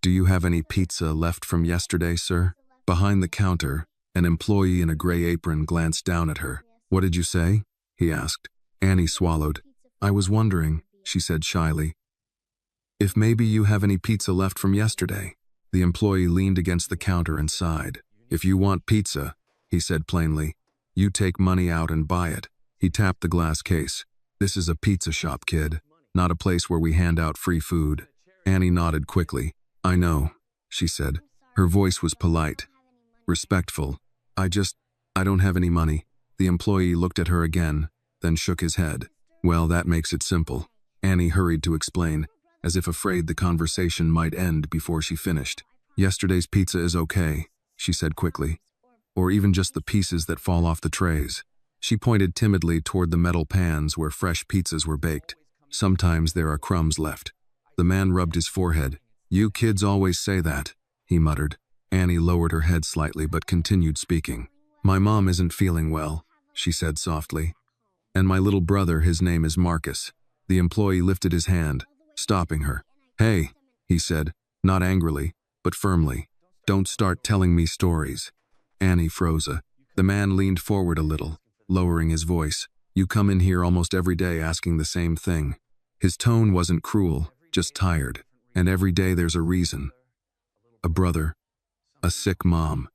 "Do you have any pizza left from yesterday, sir?" Behind the counter, an employee in a gray apron glanced down at her. "What did you say?" he asked. Annie swallowed. "I was wondering," she said shyly, "if maybe you have any pizza left from yesterday." The employee leaned against the counter and sighed. "If you want pizza," he said plainly, "you take money out and buy it." He tapped the glass case. "This is a pizza shop, kid, not a place where we hand out free food." Annie nodded quickly. "I know," she said. Her voice was polite, respectful. I don't have any money." The employee looked at her again, then shook his head. "Well, that makes it simple." Annie hurried to explain, as if afraid the conversation might end before she finished. "Yesterday's pizza is okay," she said quickly. "Or even just the pieces that fall off the trays." She pointed timidly toward the metal pans where fresh pizzas were baked. "Sometimes there are crumbs left." The man rubbed his forehead. "You kids always say that," he muttered. Annie lowered her head slightly but continued speaking. "My mom isn't feeling well," she said softly. "And my little brother, his name is Marcus." The employee lifted his hand, stopping her. "Hey," he said, not angrily, but firmly. "Don't start telling me stories." Annie froze. The man leaned forward a little, lowering his voice. "You come in here almost every day asking the same thing." His tone wasn't cruel, just tired. "And every day there's a reason. A brother, a sick mom,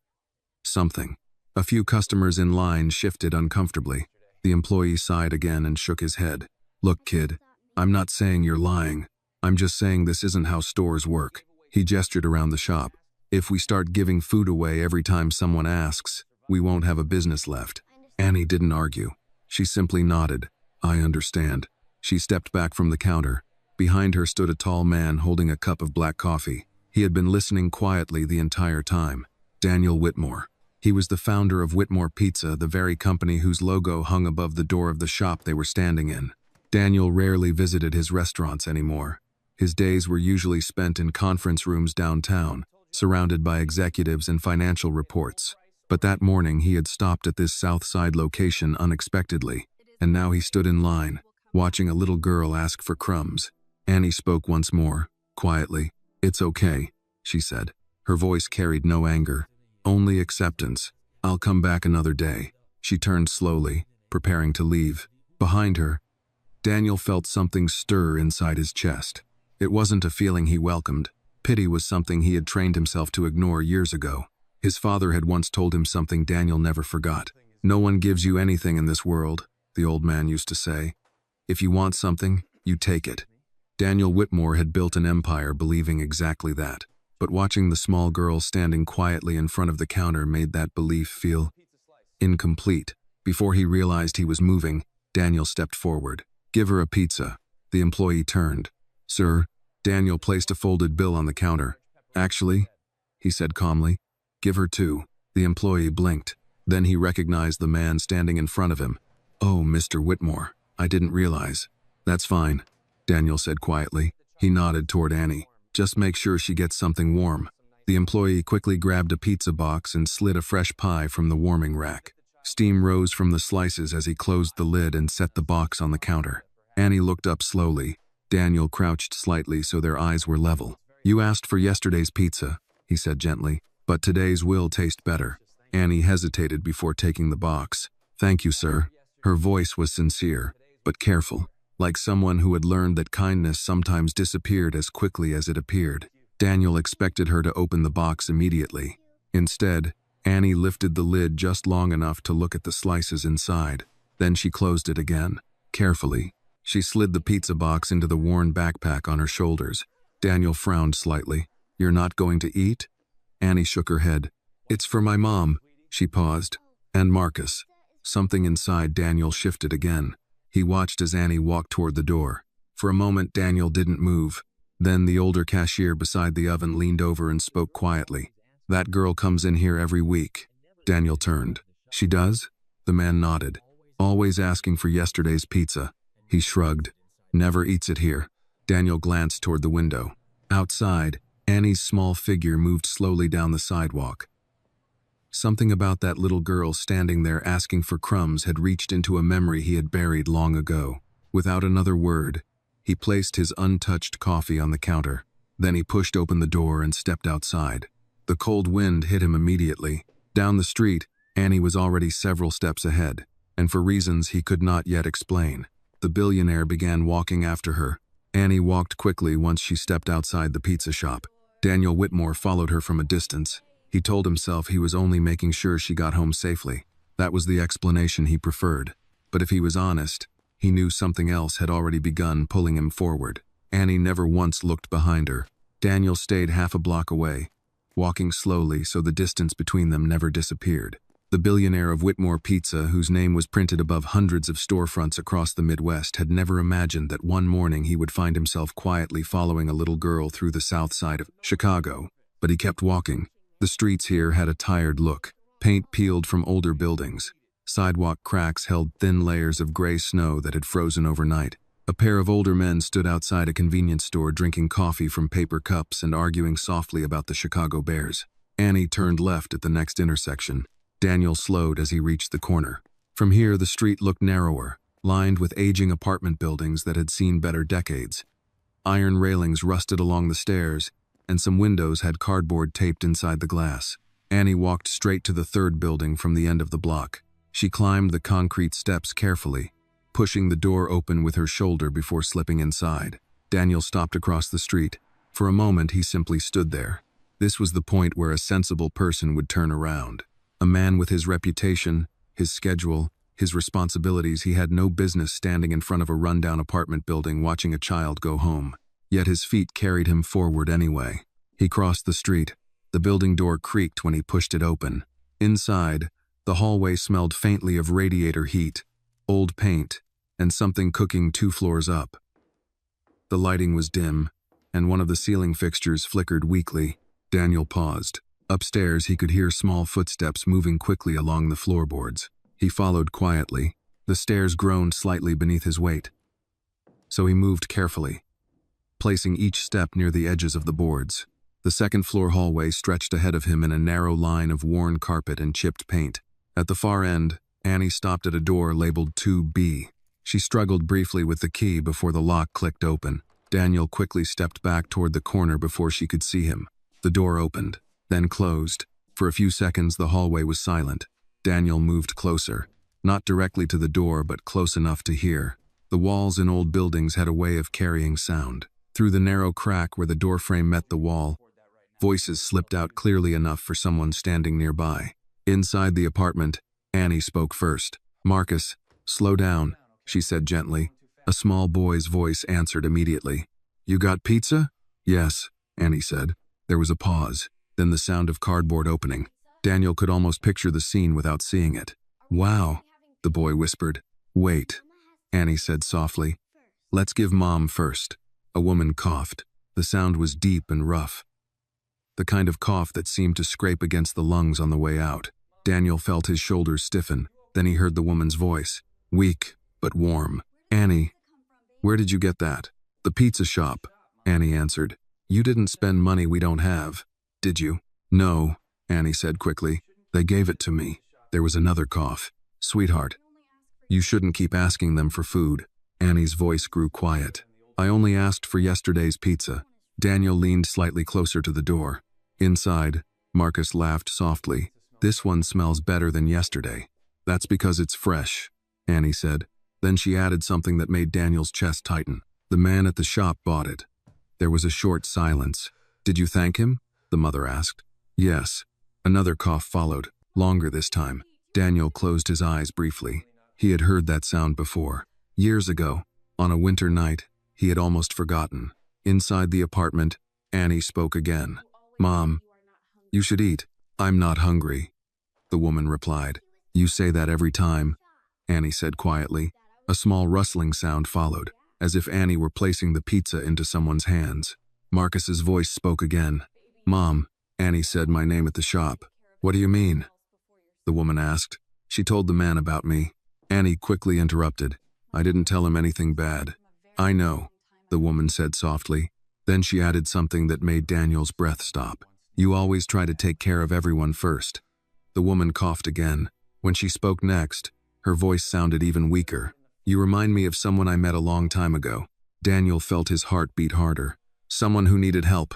something." A few customers in line shifted uncomfortably. The employee sighed again and shook his head. "Look, kid, I'm not saying you're lying. I'm just saying this isn't how stores work." He gestured around the shop. "If we start giving food away every time someone asks, we won't have a business left." Annie didn't argue. She simply nodded. "I understand." She stepped back from the counter. Behind her stood a tall man holding a cup of black coffee. He had been listening quietly the entire time. Daniel Whitmore. He was the founder of Whitmore Pizza, the very company whose logo hung above the door of the shop they were standing in. Daniel rarely visited his restaurants anymore. His days were usually spent in conference rooms downtown, surrounded by executives and financial reports. But that morning he had stopped at this South Side location unexpectedly, and now he stood in line, watching a little girl ask for crumbs. Annie spoke once more, quietly. "It's okay," she said. Her voice carried no anger, only acceptance. "I'll come back another day." She turned slowly, preparing to leave. Behind her, Daniel felt something stir inside his chest. It wasn't a feeling he welcomed. Pity was something he had trained himself to ignore years ago. His father had once told him something Daniel never forgot. "No one gives you anything in this world," the old man used to say. "If you want something, you take it." Daniel Whitmore had built an empire believing exactly that. But watching the small girl standing quietly in front of the counter made that belief feel incomplete. Before he realized he was moving, Daniel stepped forward. "Give her a pizza." The employee turned. "Sir." Daniel placed a folded bill on the counter. "Actually," he said calmly, "give her two." The employee blinked. Then he recognized the man standing in front of him. "Oh, Mr. Whitmore, I didn't realize." "That's fine," Daniel said quietly. He nodded toward Annie. "Just make sure she gets something warm." The employee quickly grabbed a pizza box and slid a fresh pie from the warming rack. Steam rose from the slices as he closed the lid and set the box on the counter. Annie looked up slowly. Daniel crouched slightly so their eyes were level. "You asked for yesterday's pizza," he said gently, "but today's will taste better." Annie hesitated before taking the box. "Thank you, sir." Her voice was sincere, but careful, like someone who had learned that kindness sometimes disappeared as quickly as it appeared. Daniel expected her to open the box immediately. Instead, Annie lifted the lid just long enough to look at the slices inside. Then she closed it again, carefully. She slid the pizza box into the worn backpack on her shoulders. Daniel frowned slightly. "You're not going to eat?" Annie shook her head. "It's for my mom." She paused. "And Marcus." Something inside Daniel shifted again. He watched as Annie walked toward the door. For a moment, Daniel didn't move. Then the older cashier beside the oven leaned over and spoke quietly. "That girl comes in here every week." Daniel turned. "She does?" The man nodded. "Always asking for yesterday's pizza." He shrugged. "Never eats it here." Daniel glanced toward the window. Outside, Annie's small figure moved slowly down the sidewalk. Something about that little girl standing there asking for crumbs had reached into a memory he had buried long ago. Without another word, he placed his untouched coffee on the counter. Then he pushed open the door and stepped outside. The cold wind hit him immediately. Down the street, Annie was already several steps ahead, and for reasons he could not yet explain. The billionaire began walking after her. Annie walked quickly once she stepped outside the pizza shop. Daniel Whitmore followed her from a distance. He told himself he was only making sure she got home safely. That was the explanation he preferred. But if he was honest, he knew something else had already begun pulling him forward. Annie never once looked behind her. Daniel stayed half a block away, walking slowly so the distance between them never disappeared. The billionaire of Whitmore Pizza, whose name was printed above hundreds of storefronts across the Midwest, had never imagined that one morning he would find himself quietly following a little girl through the south side of Chicago. But he kept walking. The streets here had a tired look, paint peeled from older buildings. Sidewalk cracks held thin layers of gray snow that had frozen overnight. A pair of older men stood outside a convenience store drinking coffee from paper cups and arguing softly about the Chicago Bears. Annie turned left at the next intersection. Daniel slowed as he reached the corner. From here, the street looked narrower, lined with aging apartment buildings that had seen better decades. Iron railings rusted along the stairs, and some windows had cardboard taped inside the glass. Annie walked straight to the third building from the end of the block. She climbed the concrete steps carefully, pushing the door open with her shoulder before slipping inside. Daniel stopped across the street. For a moment, he simply stood there. This was the point where a sensible person would turn around. A man with his reputation, his schedule, his responsibilities, he had no business standing in front of a rundown apartment building watching a child go home. Yet his feet carried him forward anyway. He crossed the street. The building door creaked when he pushed it open. Inside, the hallway smelled faintly of radiator heat, old paint, and something cooking 2 floors up. The lighting was dim, and one of the ceiling fixtures flickered weakly. Daniel paused. Upstairs, he could hear small footsteps moving quickly along the floorboards. He followed quietly. The stairs groaned slightly beneath his weight. So he moved carefully, placing each step near the edges of the boards. The second-floor hallway stretched ahead of him in a narrow line of worn carpet and chipped paint. At the far end, Annie stopped at a door labeled 2B. She struggled briefly with the key before the lock clicked open. Daniel quickly stepped back toward the corner before she could see him. The door opened, then closed. For a few seconds, the hallway was silent. Daniel moved closer, not directly to the door, but close enough to hear. The walls in old buildings had a way of carrying sound. Through the narrow crack where the doorframe met the wall, voices slipped out clearly enough for someone standing nearby. Inside the apartment, Annie spoke first. "Marcus, slow down," she said gently. A small boy's voice answered immediately. "You got pizza?" "Yes," Annie said. There was a pause, then the sound of cardboard opening. Daniel could almost picture the scene without seeing it. "Wow," the boy whispered. "Wait," Annie said softly. "Let's give Mom first." A woman coughed. The sound was deep and rough, the kind of cough that seemed to scrape against the lungs on the way out. Daniel felt his shoulders stiffen. Then he heard the woman's voice, weak but warm. "Annie, where did you get that?" "The pizza shop," Annie answered. "You didn't spend money we don't have, did you?" "No," Annie said quickly. "They gave it to me." There was another cough. "Sweetheart, you shouldn't keep asking them for food." Annie's voice grew quiet. "I only asked for yesterday's pizza." Daniel leaned slightly closer to the door. Inside, Marcus laughed softly. "This one smells better than yesterday." "That's because it's fresh," Annie said. Then she added something that made Daniel's chest tighten. "The man at the shop bought it." There was a short silence. "Did you thank him?" the mother asked. "Yes." Another cough followed, longer this time. Daniel closed his eyes briefly. He had heard that sound before. Years ago, on a winter night, he had almost forgotten. Inside the apartment, Annie spoke again. "Mom, you should eat." "I'm not hungry," the woman replied. "You say that every time," Annie said quietly. A small rustling sound followed, as if Annie were placing the pizza into someone's hands. Marcus's voice spoke again. "Mom, Annie said my name at the shop." "What do you mean?" the woman asked. "She told the man about me." Annie quickly interrupted. "I didn't tell him anything bad." "I know," the woman said softly. Then she added something that made Daniel's breath stop. "You always try to take care of everyone first." The woman coughed again. When she spoke next, her voice sounded even weaker. "You remind me of someone I met a long time ago." Daniel felt his heart beat harder. Someone who needed help,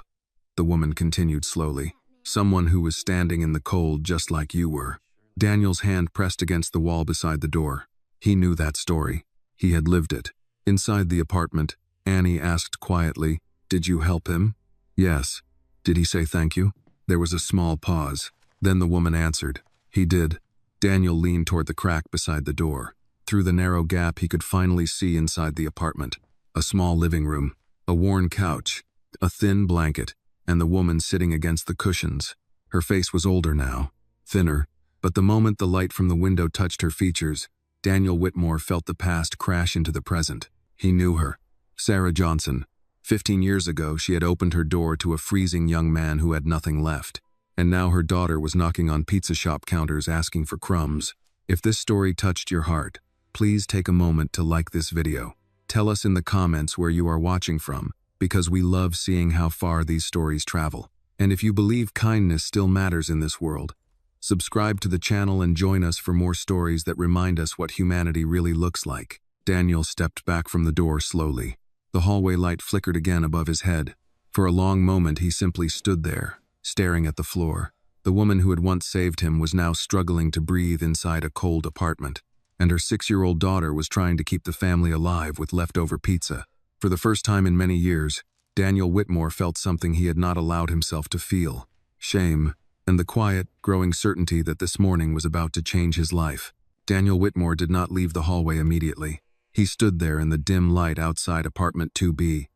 the woman continued slowly. Someone who was standing in the cold just like you were. Daniel's hand pressed against the wall beside the door. He knew that story. He had lived it. Inside the apartment, Annie asked quietly, "Did you help him?" "Yes." "Did he say thank you?" There was a small pause. Then the woman answered, "He did." Daniel leaned toward the crack beside the door. Through the narrow gap he could finally see inside the apartment. A small living room, a worn couch, a thin blanket, and the woman sitting against the cushions. Her face was older now, thinner, but the moment the light from the window touched her features, Daniel Whitmore felt the past crash into the present. He knew her. Sarah Johnson. 15 years ago, she had opened her door to a freezing young man who had nothing left. And now her daughter was knocking on pizza shop counters asking for crumbs. If this story touched your heart, please take a moment to like this video. Tell us in the comments where you are watching from, because we love seeing how far these stories travel. And if you believe kindness still matters in this world, subscribe to the channel and join us for more stories that remind us what humanity really looks like. Daniel stepped back from the door slowly. The hallway light flickered again above his head. For a long moment he simply stood there, staring at the floor. The woman who had once saved him was now struggling to breathe inside a cold apartment, and her 6-year-old daughter was trying to keep the family alive with leftover pizza. For the first time in many years, Daniel Whitmore felt something he had not allowed himself to feel: shame, and the quiet, growing certainty that this morning was about to change his life. Daniel Whitmore did not leave the hallway immediately. He stood there in the dim light outside apartment 2B,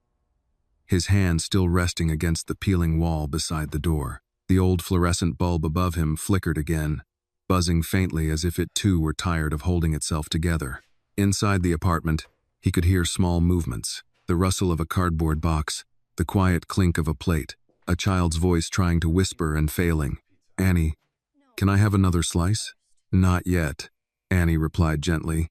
his hand still resting against the peeling wall beside the door. The old fluorescent bulb above him flickered again, buzzing faintly as if it too were tired of holding itself together. Inside the apartment, he could hear small movements, the rustle of a cardboard box, the quiet clink of a plate, a child's voice trying to whisper and failing. "Annie, can I have another slice?" "Not yet," Annie replied gently.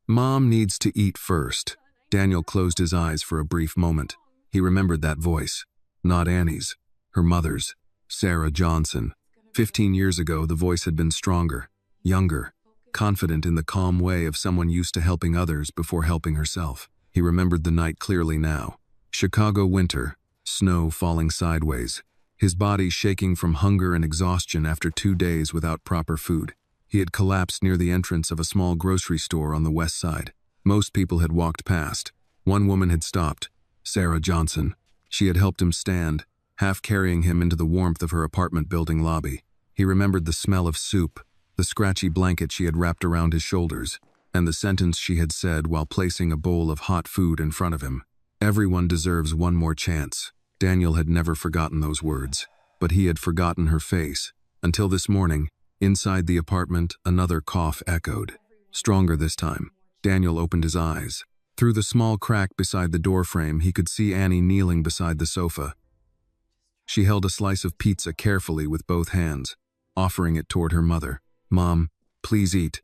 "Mom needs to eat first." Daniel closed his eyes for a brief moment. He remembered that voice. Not Annie's, her mother's, Sarah Johnson. 15 years ago, the voice had been stronger, younger, confident in the calm way of someone used to helping others before helping herself. He remembered the night clearly now. Chicago winter, snow falling sideways, his body shaking from hunger and exhaustion after 2 days without proper food. He had collapsed near the entrance of a small grocery store on the west side. Most people had walked past. One woman had stopped, Sarah Johnson. She had helped him stand, half carrying him into the warmth of her apartment building lobby. He remembered the smell of soup, the scratchy blanket she had wrapped around his shoulders, and the sentence she had said while placing a bowl of hot food in front of him. "Everyone deserves one more chance." Daniel had never forgotten those words, but he had forgotten her face. Until this morning, inside the apartment, another cough echoed. Stronger this time. Daniel opened his eyes. Through the small crack beside the doorframe, he could see Annie kneeling beside the sofa. She held a slice of pizza carefully with both hands, offering it toward her mother. "Mom, please eat,"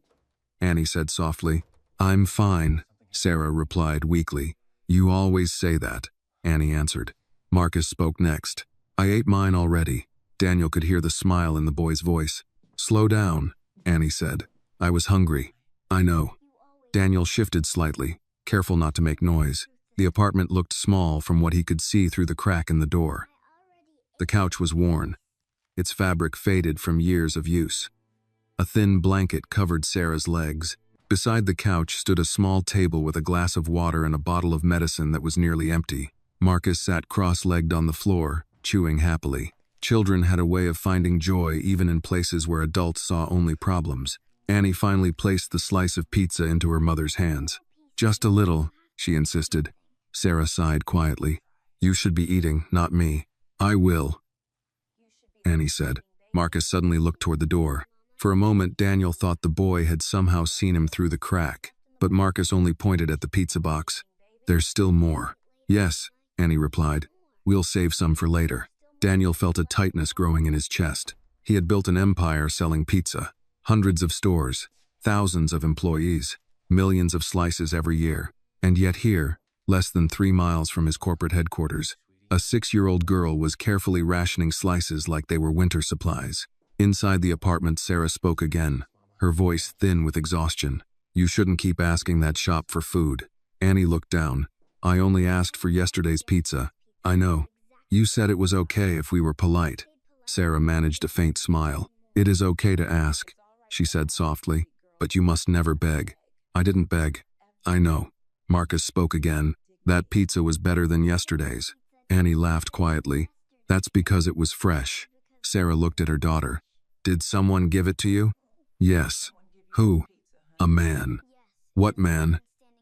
Annie said softly. "I'm fine," Sarah replied weakly. "You always say that," Annie answered. Marcus spoke next. "I ate mine already." Daniel could hear the smile in the boy's voice. "Slow down," Annie said. "I was hungry." "I know." Daniel shifted slightly, careful not to make noise. The apartment looked small from what he could see through the crack in the door. The couch was worn, its fabric faded from years of use. A thin blanket covered Sarah's legs. Beside the couch stood a small table with a glass of water and a bottle of medicine that was nearly empty. Marcus sat cross-legged on the floor, chewing happily. Children had a way of finding joy even in places where adults saw only problems. Annie finally placed the slice of pizza into her mother's hands. "Just a little," she insisted. Sarah sighed quietly. "You should be eating, not me." "I will," Annie said. Marcus suddenly looked toward the door. For a moment, Daniel thought the boy had somehow seen him through the crack, but Marcus only pointed at the pizza box. "There's still more." "Yes," Annie replied. "We'll save some for later." Daniel felt a tightness growing in his chest. He had built an empire selling pizza. Hundreds of stores, thousands of employees, millions of slices every year. And yet here, less than 3 miles from his corporate headquarters, a 6-year-old girl was carefully rationing slices like they were winter supplies. Inside the apartment, Sarah spoke again, her voice thin with exhaustion. "You shouldn't keep asking that shop for food." Annie looked down. "I only asked for yesterday's pizza. I know. You said it was okay if we were polite. Sarah managed a faint smile. It is okay to ask, she said softly, but you must never beg. I didn't beg. I know. Marcus spoke again. That pizza was better than yesterday's. Annie laughed quietly. That's because it was fresh. Sarah looked at her daughter. Did someone give it to you? Yes. Who? A man. What man?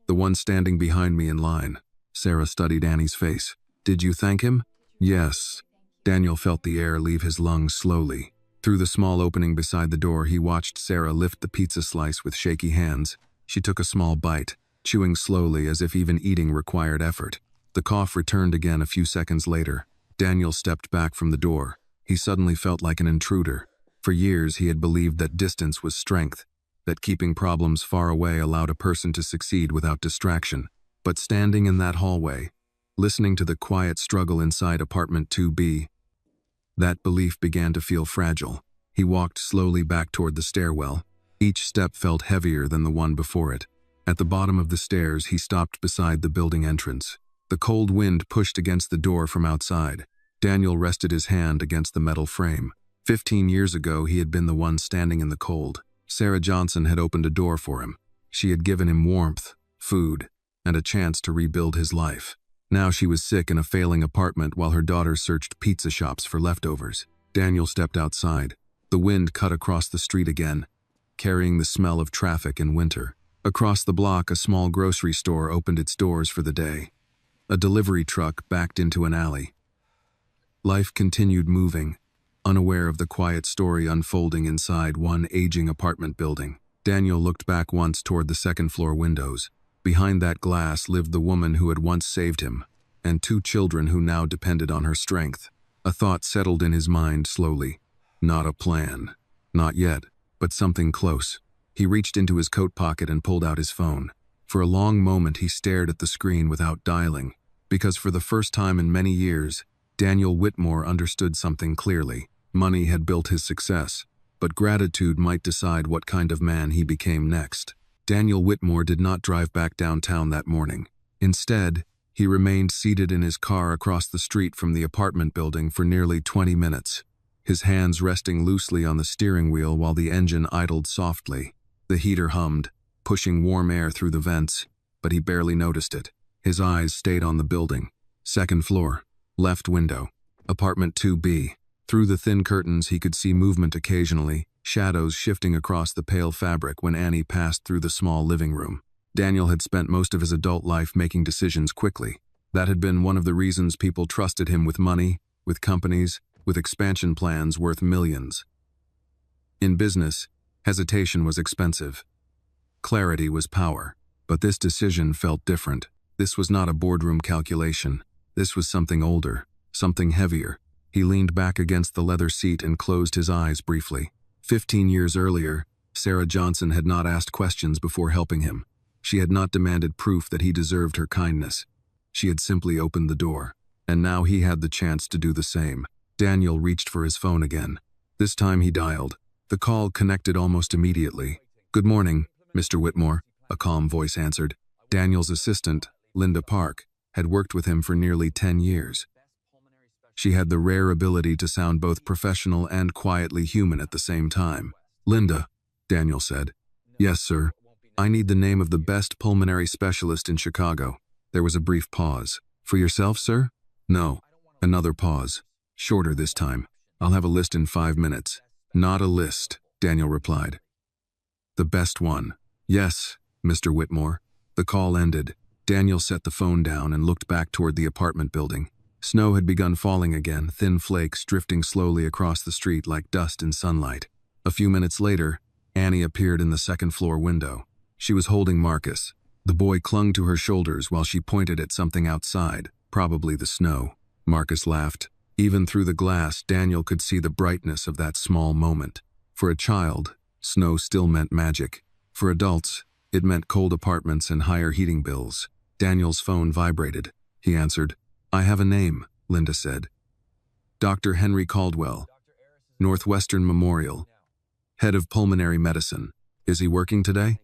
The one standing behind me in line. Sarah studied Annie's face. Did you thank him? Yes. Daniel felt the air leave his lungs slowly. Through the small opening beside the door, he watched Sarah lift the pizza slice with shaky hands. She took a small bite, chewing slowly as if even eating required effort. The cough returned again a few seconds later. Daniel stepped back from the door. He suddenly felt like an intruder. For years, he had believed that distance was strength, that keeping problems far away allowed a person to succeed without distraction. But standing in that hallway, listening to the quiet struggle inside apartment 2B, that belief began to feel fragile. He walked slowly back toward the stairwell. Each step felt heavier than the one before it. At the bottom of the stairs, he stopped beside the building entrance. The cold wind pushed against the door from outside. Daniel rested his hand against the metal frame. 15 years ago, he had been the one standing in the cold. Sarah Johnson had opened a door for him. She had given him warmth, food, and a chance to rebuild his life. Now she was sick in a failing apartment while her daughter searched pizza shops for leftovers. Daniel stepped outside. The wind cut across the street again, carrying the smell of traffic in winter. Across the block, a small grocery store opened its doors for the day. A delivery truck backed into an alley. Life continued moving, unaware of the quiet story unfolding inside one aging apartment building. Daniel looked back once toward the second-floor windows. Behind that glass lived the woman who had once saved him, and 2 children who now depended on her strength. A thought settled in his mind slowly. Not a plan. Not yet, but something close. He reached into his coat pocket and pulled out his phone. For a long moment he stared at the screen without dialing, because for the first time in many years, Daniel Whitmore understood something clearly. Money had built his success, but gratitude might decide what kind of man he became next. Daniel Whitmore did not drive back downtown that morning. Instead, he remained seated in his car across the street from the apartment building for nearly 20 minutes, his hands resting loosely on the steering wheel while the engine idled softly. The heater hummed, pushing warm air through the vents, but he barely noticed it. His eyes stayed on the building. Second floor, left window, apartment 2B. Through the thin curtains, he could see movement occasionally, shadows shifting across the pale fabric when Annie passed through the small living room. Daniel had spent most of his adult life making decisions quickly. That had been one of the reasons people trusted him with money, with companies, with expansion plans worth millions. In business, hesitation was expensive. Clarity was power. But this decision felt different. This was not a boardroom calculation. This was something older, something heavier. He leaned back against the leather seat and closed his eyes briefly. 15 years earlier, Sarah Johnson had not asked questions before helping him. She had not demanded proof that he deserved her kindness. She had simply opened the door. And now he had the chance to do the same. Daniel reached for his phone again. This time he dialed. The call connected almost immediately. "Good morning, Mr. Whitmore," a calm voice answered. Daniel's assistant, Linda Park, had worked with him for nearly 10 years. She had the rare ability to sound both professional and quietly human at the same time. "Linda," Daniel said. "Yes, sir. I need the name of the best pulmonary specialist in Chicago." There was a brief pause. "For yourself, sir?" "No." Another pause. Shorter this time. "I'll have a list in 5 minutes." "Not a list," Daniel replied. "The best one." "Yes, Mr. Whitmore." The call ended. Daniel set the phone down and looked back toward the apartment building. Snow had begun falling again, thin flakes drifting slowly across the street like dust in sunlight. A few minutes later, Annie appeared in the second-floor window. She was holding Marcus. The boy clung to her shoulders while she pointed at something outside, probably the snow. Marcus laughed. Even through the glass, Daniel could see the brightness of that small moment. For a child, snow still meant magic. For adults, it meant cold apartments and higher heating bills. Daniel's phone vibrated. He answered. "I have a name," Linda said. "Dr. Henry Caldwell, Northwestern Memorial, head of pulmonary medicine. Is he working today?"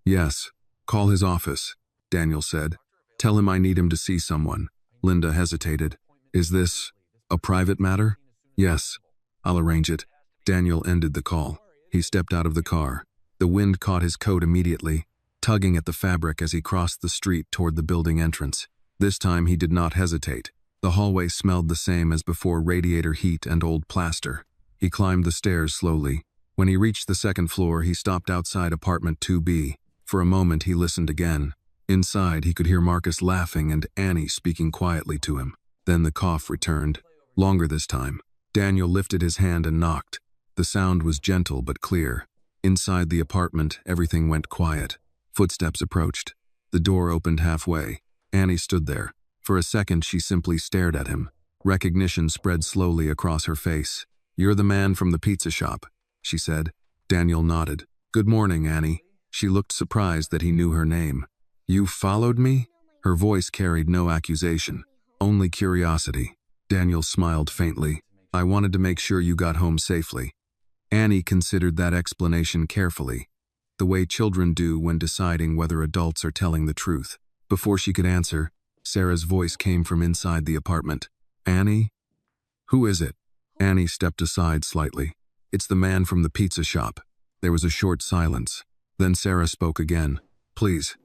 "Yes. Call his office," Daniel said. "Tell him I need him to see someone." Linda hesitated. Is this a private matter? Yes, I'll arrange it. Daniel ended the call. He stepped out of the car. The wind caught his coat immediately, tugging at the fabric as he crossed the street toward the building entrance. This time he did not hesitate. The hallway smelled the same as before, radiator heat and old plaster. He climbed the stairs slowly. When he reached the second floor, he stopped outside apartment 2B. For a moment he listened again. Inside, he could hear Marcus laughing and Annie speaking quietly to him. Then the cough returned, longer this time. Daniel lifted his hand and knocked. The sound was gentle but clear. Inside the apartment, everything went quiet. Footsteps approached. The door opened halfway. Annie stood there. For a second, she simply stared at him. Recognition spread slowly across her face. "You're the man from the pizza shop," she said. Daniel nodded. "Good morning, Annie." She looked surprised that he knew her name. "You followed me?" Her voice carried no accusation, only curiosity. Daniel smiled faintly. "I wanted to make sure you got home safely." Annie considered that explanation carefully, the way children do when deciding whether adults are telling the truth. Before she could answer, Sarah's voice came from inside the apartment. "Annie? Who is it?" Annie stepped aside slightly. "It's the man from the pizza shop." There was a short silence. Then Sarah spoke again. "Please,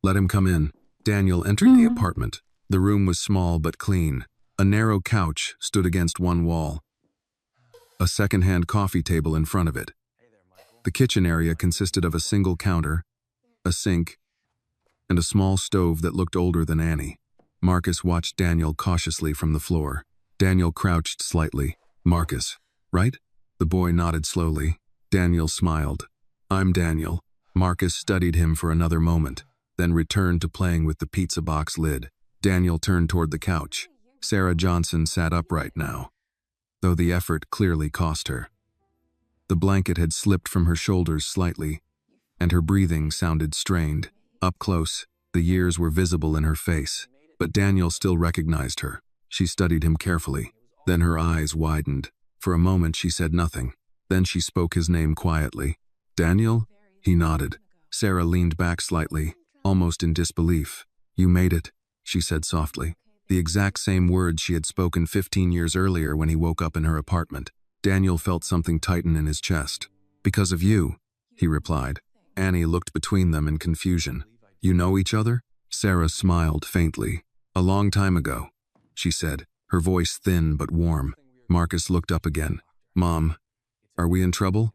let him come in." Daniel entered the apartment. The room was small but clean. A narrow couch stood against one wall, a second-hand coffee table in front of it. The kitchen area consisted of a single counter, a sink, and a small stove that looked older than Annie. Marcus watched Daniel cautiously from the floor. Daniel crouched slightly. "Marcus, right?" The boy nodded slowly. Daniel smiled. "I'm Daniel." Marcus studied him for another moment, then returned to playing with the pizza box lid. Daniel turned toward the couch. Sarah Johnson sat upright now, though the effort clearly cost her. The blanket had slipped from her shoulders slightly, and her breathing sounded strained. Up close, the years were visible in her face, but Daniel still recognized her. She studied him carefully. Then her eyes widened. For a moment she said nothing. Then she spoke his name quietly. "Daniel?" He nodded. Sarah leaned back slightly, almost in disbelief. "You made it," she said softly. The exact same words she had spoken 15 years earlier when he woke up in her apartment. Daniel felt something tighten in his chest. "Because of you," he replied. Annie looked between them in confusion. "You know each other?" Sarah smiled faintly. "A long time ago," she said, her voice thin but warm. Marcus looked up again. "Mom, are we in trouble?"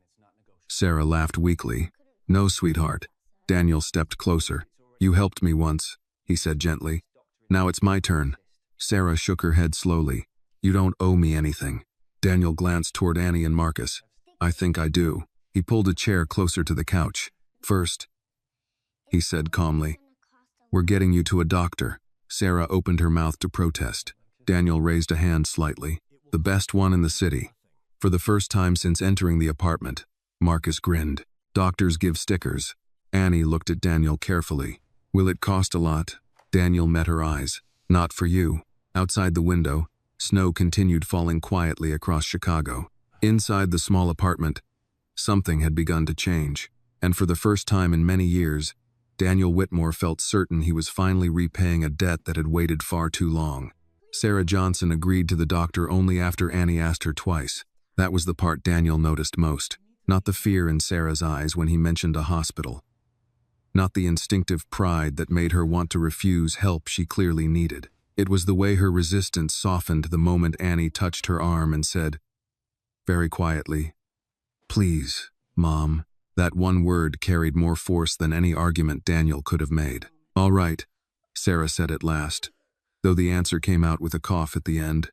Sarah laughed weakly. "No, sweetheart." Daniel stepped closer. "You helped me once," he said gently. "Now it's my turn." Sarah shook her head slowly. "You don't owe me anything." Daniel glanced toward Annie and Marcus. "I think I do." He pulled a chair closer to the couch. "First," he said calmly, "we're getting you to a doctor." Sarah opened her mouth to protest. Daniel raised a hand slightly. "The best one in the city." For the first time since entering the apartment, Marcus grinned. "Doctors give stickers." Annie looked at Daniel carefully. "Will it cost a lot?" Daniel met her eyes. "Not for you." Outside the window, snow continued falling quietly across Chicago. Inside the small apartment, something had begun to change, and for the first time in many years, Daniel Whitmore felt certain he was finally repaying a debt that had waited far too long. Sarah Johnson agreed to the doctor only after Annie asked her twice. That was the part Daniel noticed most. Not the fear in Sarah's eyes when he mentioned a hospital. Not the instinctive pride that made her want to refuse help she clearly needed. It was the way her resistance softened the moment Annie touched her arm and said, very quietly, "Please, Mom." That one word carried more force than any argument Daniel could have made. "All right," Sarah said at last, though the answer came out with a cough at the end.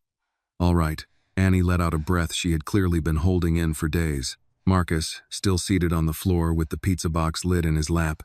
"All right." Annie let out a breath she had clearly been holding in for days. Marcus, still seated on the floor with the pizza box lid in his lap,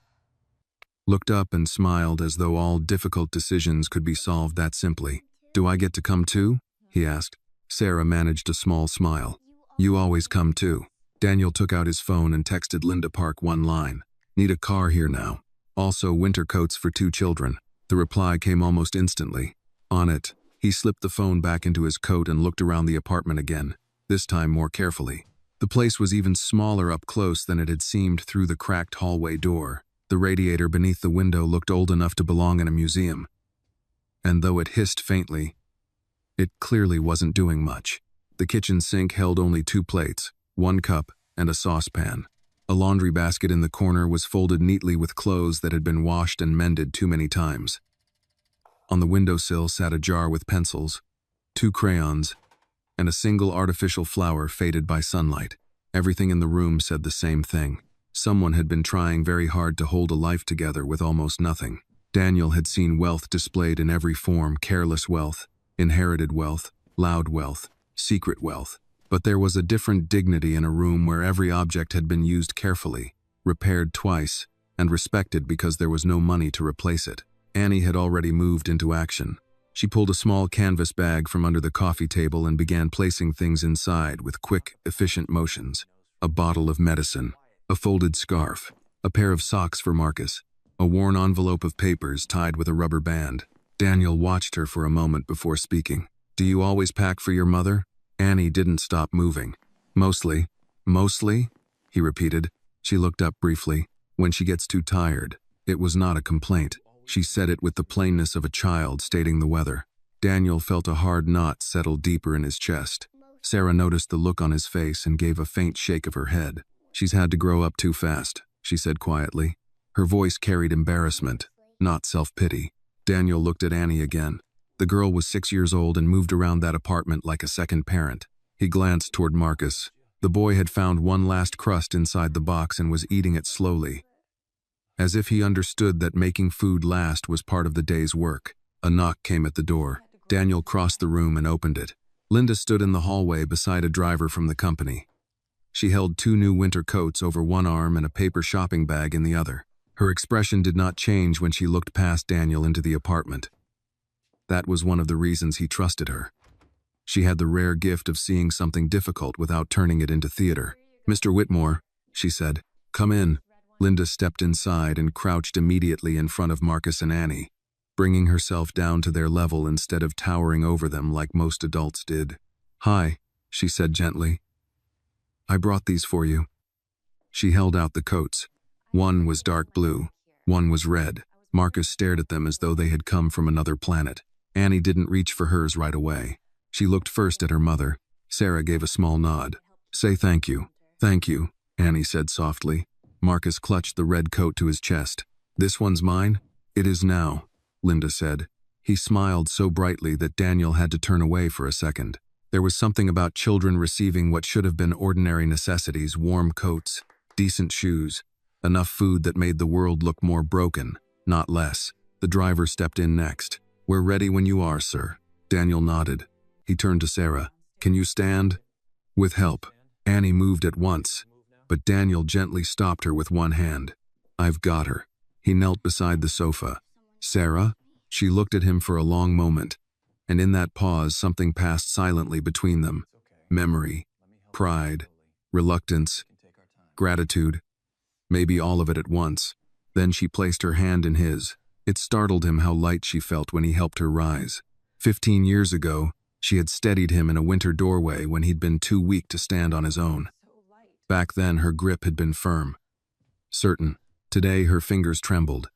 looked up and smiled as though all difficult decisions could be solved that simply. "Do I get to come too?" he asked. Sarah managed a small smile. "You always come too." Daniel took out his phone and texted Linda Park one line. "Need a car here now. Also winter coats for 2 children." The reply came almost instantly. On it, he slipped the phone back into his coat and looked around the apartment again, this time more carefully. The place was even smaller up close than it had seemed through the cracked hallway door. The radiator beneath the window looked old enough to belong in a museum. And though it hissed faintly, It clearly wasn't doing much. The kitchen sink held only 2 plates, 1 cup, and a saucepan. A laundry basket in the corner was folded neatly with clothes that had been washed and mended too many times. On the windowsill sat a jar with pencils, 2 crayons, and a single artificial flower faded by sunlight. Everything in the room said the same thing. Someone had been trying very hard to hold a life together with almost nothing. Daniel had seen wealth displayed in every form: careless wealth, inherited wealth, loud wealth, secret wealth. But there was a different dignity in a room where every object had been used carefully, repaired twice, and respected because there was no money to replace it. Annie had already moved into action. She pulled a small canvas bag from under the coffee table and began placing things inside with quick, efficient motions. A bottle of medicine, a folded scarf, a pair of socks for Marcus, a worn envelope of papers tied with a rubber band. Daniel watched her for a moment before speaking. "Do you always pack for your mother?" Annie didn't stop moving. "Mostly." "Mostly?" he repeated. She looked up briefly. "When she gets too tired." It was not a complaint. She said it with the plainness of a child stating the weather. Daniel felt a hard knot settle deeper in his chest. Sarah noticed the look on his face and gave a faint shake of her head. "She's had to grow up too fast," she said quietly. Her voice carried embarrassment, not self-pity. Daniel looked at Annie again. The girl was 6 years old and moved around that apartment like a second parent. He glanced toward Marcus. The boy had found one last crust inside the box and was eating it slowly, as if he understood that making food last was part of the day's work. A knock came at the door. Daniel crossed the room and opened it. Linda stood in the hallway beside a driver from the company. She held 2 new winter coats over one arm and a paper shopping bag in the other. Her expression did not change when she looked past Daniel into the apartment. That was one of the reasons he trusted her. She had the rare gift of seeing something difficult without turning it into theater. "Mr. Whitmore," she said. "Come in." Linda stepped inside and crouched immediately in front of Marcus and Annie, bringing herself down to their level instead of towering over them like most adults did. "Hi," she said gently. "I brought these for you." She held out the coats. One was dark blue, one was red. Marcus stared at them as though they had come from another planet. Annie didn't reach for hers right away. She looked first at her mother. Sarah gave a small nod. "Say thank you." "Thank you," Annie said softly. Marcus clutched the red coat to his chest. "This one's mine?" "It is now," Linda said. He smiled so brightly that Daniel had to turn away for a second. There was something about children receiving what should have been ordinary necessities: warm coats, decent shoes, enough food that made the world look more broken, not less. The driver stepped in next. "We're ready when you are, sir." Daniel nodded. He turned to Sarah. "Can you stand?" "With help." Annie moved at once, but Daniel gently stopped her with one hand. "I've got her." He knelt beside the sofa. "Sarah?" She looked at him for a long moment, and in that pause something passed silently between them. Memory, pride, reluctance, gratitude, maybe all of it at once. Then she placed her hand in his. It startled him how light she felt when he helped her rise. 15 years ago, she had steadied him in a winter doorway when he'd been too weak to stand on his own. Back then, her grip had been firm, certain. Today, her fingers trembled,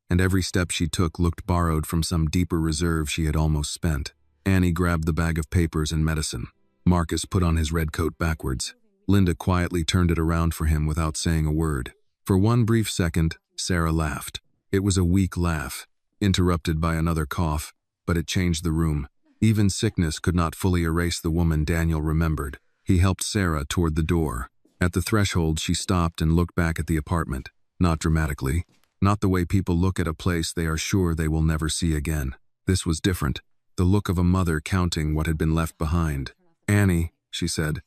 and every step she took looked borrowed from some deeper reserve she had almost spent. Annie grabbed the bag of papers and medicine. Marcus put on his red coat backwards. Linda quietly turned it around for him without saying a word. For one brief second, Sarah laughed. It was a weak laugh, interrupted by another cough, but it changed the room. Even sickness could not fully erase the woman Daniel remembered. He helped Sarah toward the door. At the threshold, she stopped and looked back at the apartment. Not dramatically. Not the way people look at a place they are sure they will never see again. This was different. The look of a mother counting what had been left behind. "Annie," she said,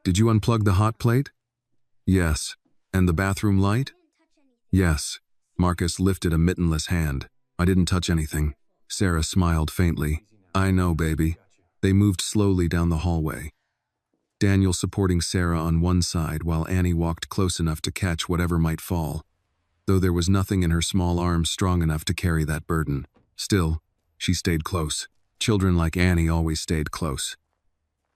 "did you unplug the hot plate?" "Yes." "And the bathroom light?" "Yes." Marcus lifted a mittenless hand. "I didn't touch anything." Sarah smiled faintly. "I know, baby." They moved slowly down the hallway, Daniel supporting Sarah on one side while Annie walked close enough to catch whatever might fall, though there was nothing in her small arms strong enough to carry that burden. Still, she stayed close. Children like Annie always stayed close.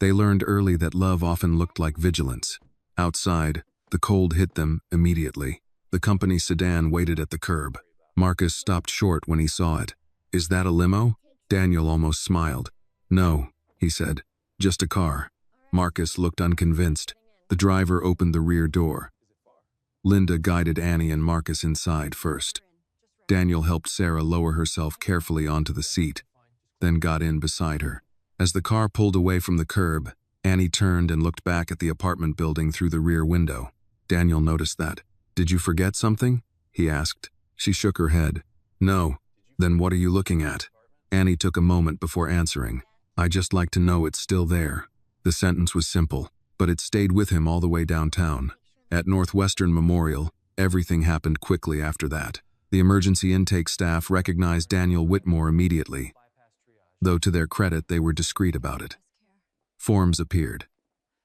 They learned early that love often looked like vigilance. Outside, the cold hit them immediately. The company sedan waited at the curb. Marcus stopped short when he saw it. "Is that a limo?" Daniel almost smiled. "No, he said. Just a car. Marcus looked unconvinced. The driver opened the rear door. Linda guided Annie and Marcus inside first. Daniel helped Sarah lower herself carefully onto the seat, then got in beside her. As the car pulled away from the curb, Annie turned and looked back at the apartment building through the rear window. Daniel noticed that. "Did you forget something?" he asked. She shook her head. "No." "Then what are you looking at?" Annie took a moment before answering. "I just like to know it's still there." The sentence was simple, but it stayed with him all the way downtown. At Northwestern Memorial, everything happened quickly after that. The emergency intake staff recognized Daniel Whitmore immediately, though to their credit they were discreet about it. Forms appeared.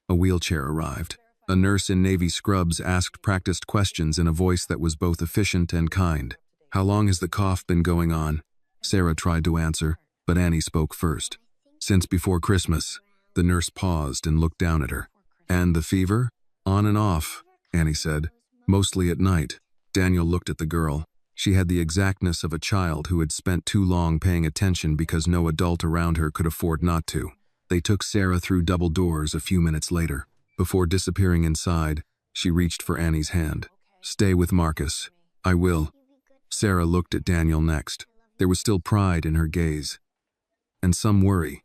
A wheelchair arrived. A nurse in navy scrubs asked practiced questions in a voice that was both efficient and kind. "How long has the cough been going on?" Sarah tried to answer, but Annie spoke first. "Since before Christmas." The nurse paused and looked down at her. "And the fever?" "On and off," Annie said. "Mostly at night." Daniel looked at the girl. She had the exactness of a child who had spent too long paying attention because no adult around her could afford not to. They took Sarah through double doors a few minutes later. Before disappearing inside, she reached for Annie's hand. "Stay with Marcus." "I will." Sarah looked at Daniel next. There was still pride in her gaze, and some worry.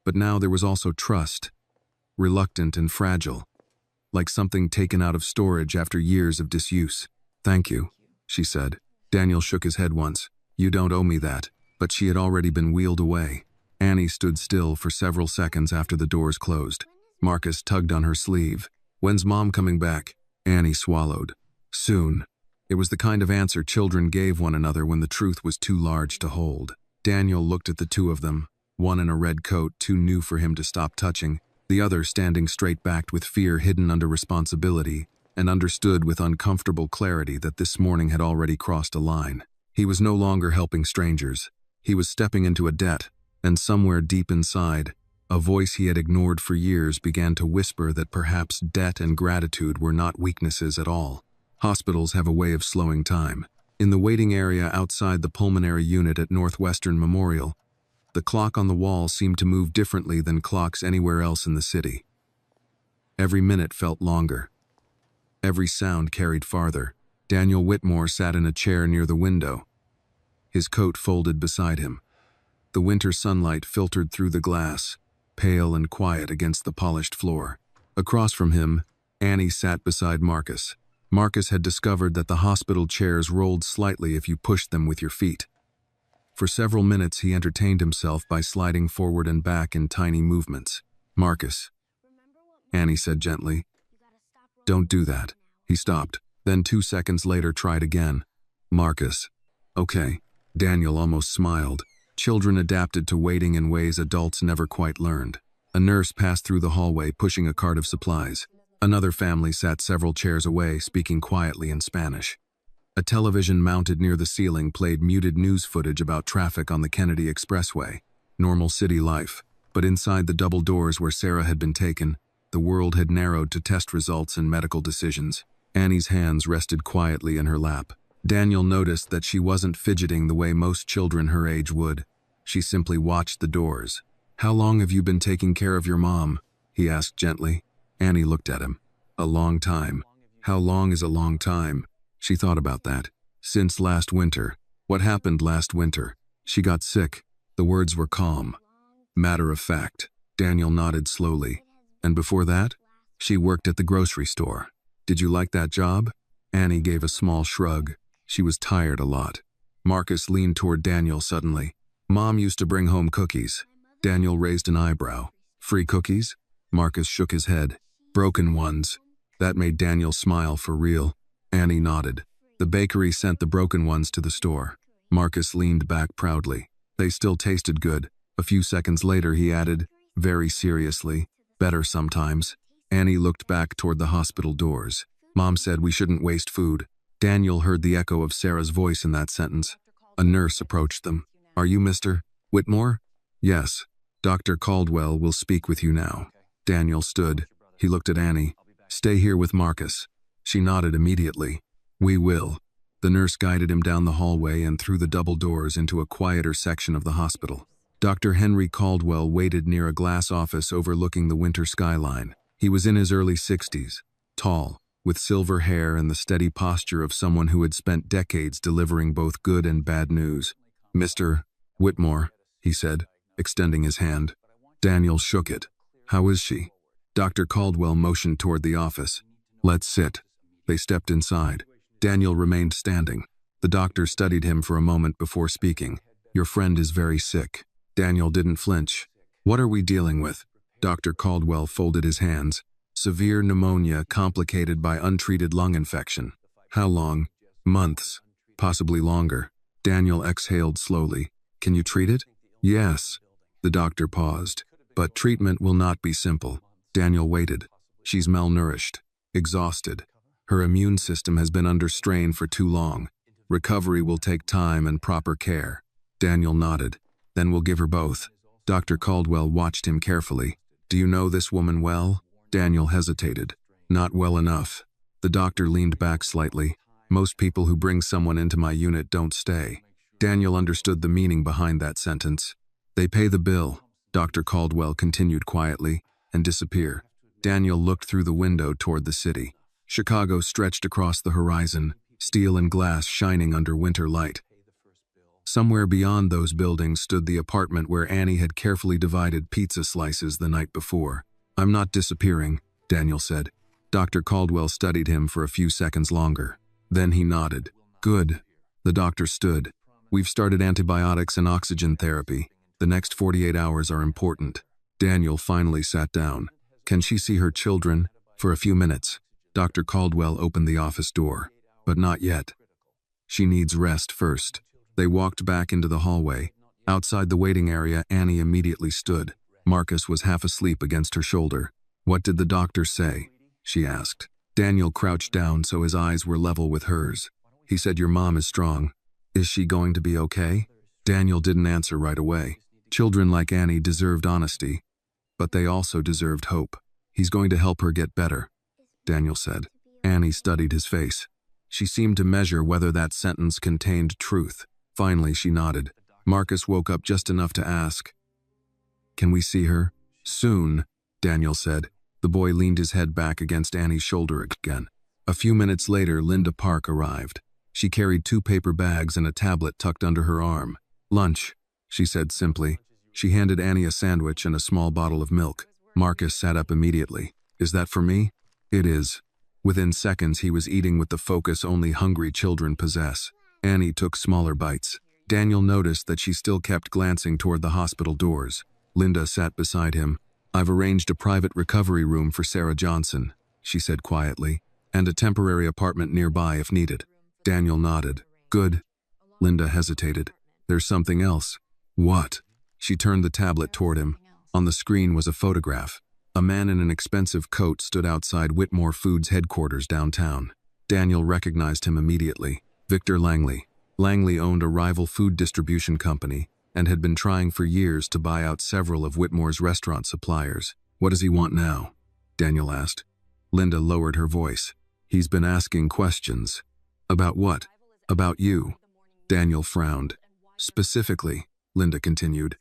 But now there was also trust, reluctant and fragile, like something taken out of storage after years of disuse. "Thank you," she said. Daniel shook his head once. "You don't owe me that." But she had already been wheeled away. Annie stood still for several seconds after the doors closed. Marcus tugged on her sleeve. "When's Mom coming back?" Annie swallowed. "Soon." It was the kind of answer children gave one another when the truth was too large to hold. Daniel looked at the two of them, one in a red coat too new for him to stop touching, the other standing straight-backed with fear hidden under responsibility, and understood with uncomfortable clarity that this morning had already crossed a line. He was no longer helping strangers. He was stepping into a debt, and somewhere deep inside, a voice he had ignored for years began to whisper that perhaps debt and gratitude were not weaknesses at all. Hospitals have a way of slowing time. In the waiting area outside the pulmonary unit at Northwestern Memorial, the clock on the wall seemed to move differently than clocks anywhere else in the city. Every minute felt longer. Every sound carried farther. Daniel Whitmore sat in a chair near the window, his coat folded beside him. The winter sunlight filtered through the glass, pale and quiet against the polished floor. Across from him, Annie sat beside Marcus. Marcus had discovered that the hospital chairs rolled slightly if you pushed them with your feet. For several minutes he entertained himself by sliding forward and back in tiny movements. "Marcus," Annie said gently. "Don't do that." He stopped, then 2 seconds later tried again. "Marcus." "Okay." Daniel almost smiled. Children adapted to waiting in ways adults never quite learned. A nurse passed through the hallway pushing a cart of supplies. Another family sat several chairs away, speaking quietly in Spanish. A television mounted near the ceiling played muted news footage about traffic on the Kennedy Expressway. Normal city life. But inside the double doors where Sarah had been taken, the world had narrowed to test results and medical decisions. Annie's hands rested quietly in her lap. Daniel noticed that she wasn't fidgeting the way most children her age would. She simply watched the doors. "How long have you been taking care of your mom?" he asked gently. Annie looked at him. "A long time." How long is a long time? She thought about that. "Since last winter." "What happened last winter?" "She got sick." The words were calm, matter of fact. Daniel nodded slowly. "And before that?" "She worked at the grocery store." "Did you like that job?" Annie gave a small shrug. She was tired a lot. Marcus leaned toward Daniel suddenly. "Mom used to bring home cookies." Daniel raised an eyebrow. "Free cookies?" Marcus shook his head. "Broken ones." That made Daniel smile for real. Annie nodded. "The bakery sent the broken ones to the store." Marcus leaned back proudly. They still tasted good. A few seconds later he added, very seriously, "Better sometimes." Annie looked back toward the hospital doors. "Mom said we shouldn't waste food." Daniel heard the echo of Sarah's voice in that sentence. A nurse approached them. "Are you Mr. Whitmore?" "Yes. Dr. Caldwell will speak with you now." Daniel stood. He looked at Annie. "Stay here with Marcus." She nodded immediately. "We will." The nurse guided him down the hallway and through the double doors into a quieter section of the hospital. Dr. Henry Caldwell waited near a glass office overlooking the winter skyline. He was in his early 60s, tall, with silver hair and the steady posture of someone who had spent decades delivering both good and bad news. "Mr. Whitmore," he said, extending his hand. Daniel shook it. "How is she?" Dr. Caldwell motioned toward the office. "Let's sit." They stepped inside. Daniel remained standing. The doctor studied him for a moment before speaking. "Your friend is very sick." Daniel didn't flinch. "What are we dealing with?" Dr. Caldwell folded his hands. "Severe pneumonia complicated by untreated lung infection." "How long?" "Months. Possibly longer." Daniel exhaled slowly. "Can you treat it?" "Yes." The doctor paused. "But treatment will not be simple." Daniel waited. "She's malnourished, exhausted. Her immune system has been under strain for too long. Recovery will take time and proper care." Daniel nodded. "Then we'll give her both." Dr. Caldwell watched him carefully. "Do you know this woman well?" Daniel hesitated. "Not well enough." The doctor leaned back slightly. "Most people who bring someone into my unit don't stay." Daniel understood the meaning behind that sentence. "They pay the bill," Dr. Caldwell continued quietly, "and disappear." Daniel looked through the window toward the city. Chicago stretched across the horizon, steel and glass shining under winter light. Somewhere beyond those buildings stood the apartment where Annie had carefully divided pizza slices the night before. "I'm not disappearing," Daniel said. Dr. Caldwell studied him for a few seconds longer. Then he nodded. "Good." The doctor stood. "We've started antibiotics and oxygen therapy. The next 48 hours are important." Daniel finally sat down. "Can she see her children?" "For a few minutes." Dr. Caldwell opened the office door. "But not yet. She needs rest first." They walked back into the hallway. Outside the waiting area, Annie immediately stood. Marcus was half asleep against her shoulder. "What did the doctor say?" she asked. Daniel crouched down so his eyes were level with hers. "He said your mom is strong. Is she going to be okay?" Daniel didn't answer right away. Children like Annie deserved honesty, but they also deserved hope. "He's going to help her get better," Daniel said. Annie studied his face. She seemed to measure whether that sentence contained truth. Finally, she nodded. Marcus woke up just enough to ask, "Can we see her?" "Soon," Daniel said. The boy leaned his head back against Annie's shoulder again. A few minutes later, Linda Park arrived. She carried 2 paper bags and a tablet tucked under her arm. "Lunch," she said simply. She handed Annie a sandwich and a small bottle of milk. Marcus sat up immediately. "Is that for me?" "It is." Within seconds, he was eating with the focus only hungry children possess. Annie took smaller bites. Daniel noticed that she still kept glancing toward the hospital doors. Linda sat beside him. "I've arranged a private recovery room for Sarah Johnson," she said quietly, "and a temporary apartment nearby if needed." Daniel nodded. "Good." Linda hesitated. "There's something else." "What?" She turned the tablet toward him. On the screen was a photograph. A man in an expensive coat stood outside Whitmore Foods headquarters downtown. Daniel recognized him immediately. Victor Langley. Langley owned a rival food distribution company and had been trying for years to buy out several of Whitmore's restaurant suppliers. "What does he want now?" Daniel asked. Linda lowered her voice. "He's been asking questions." "About what?" "About you." Daniel frowned. "Specifically," Linda continued,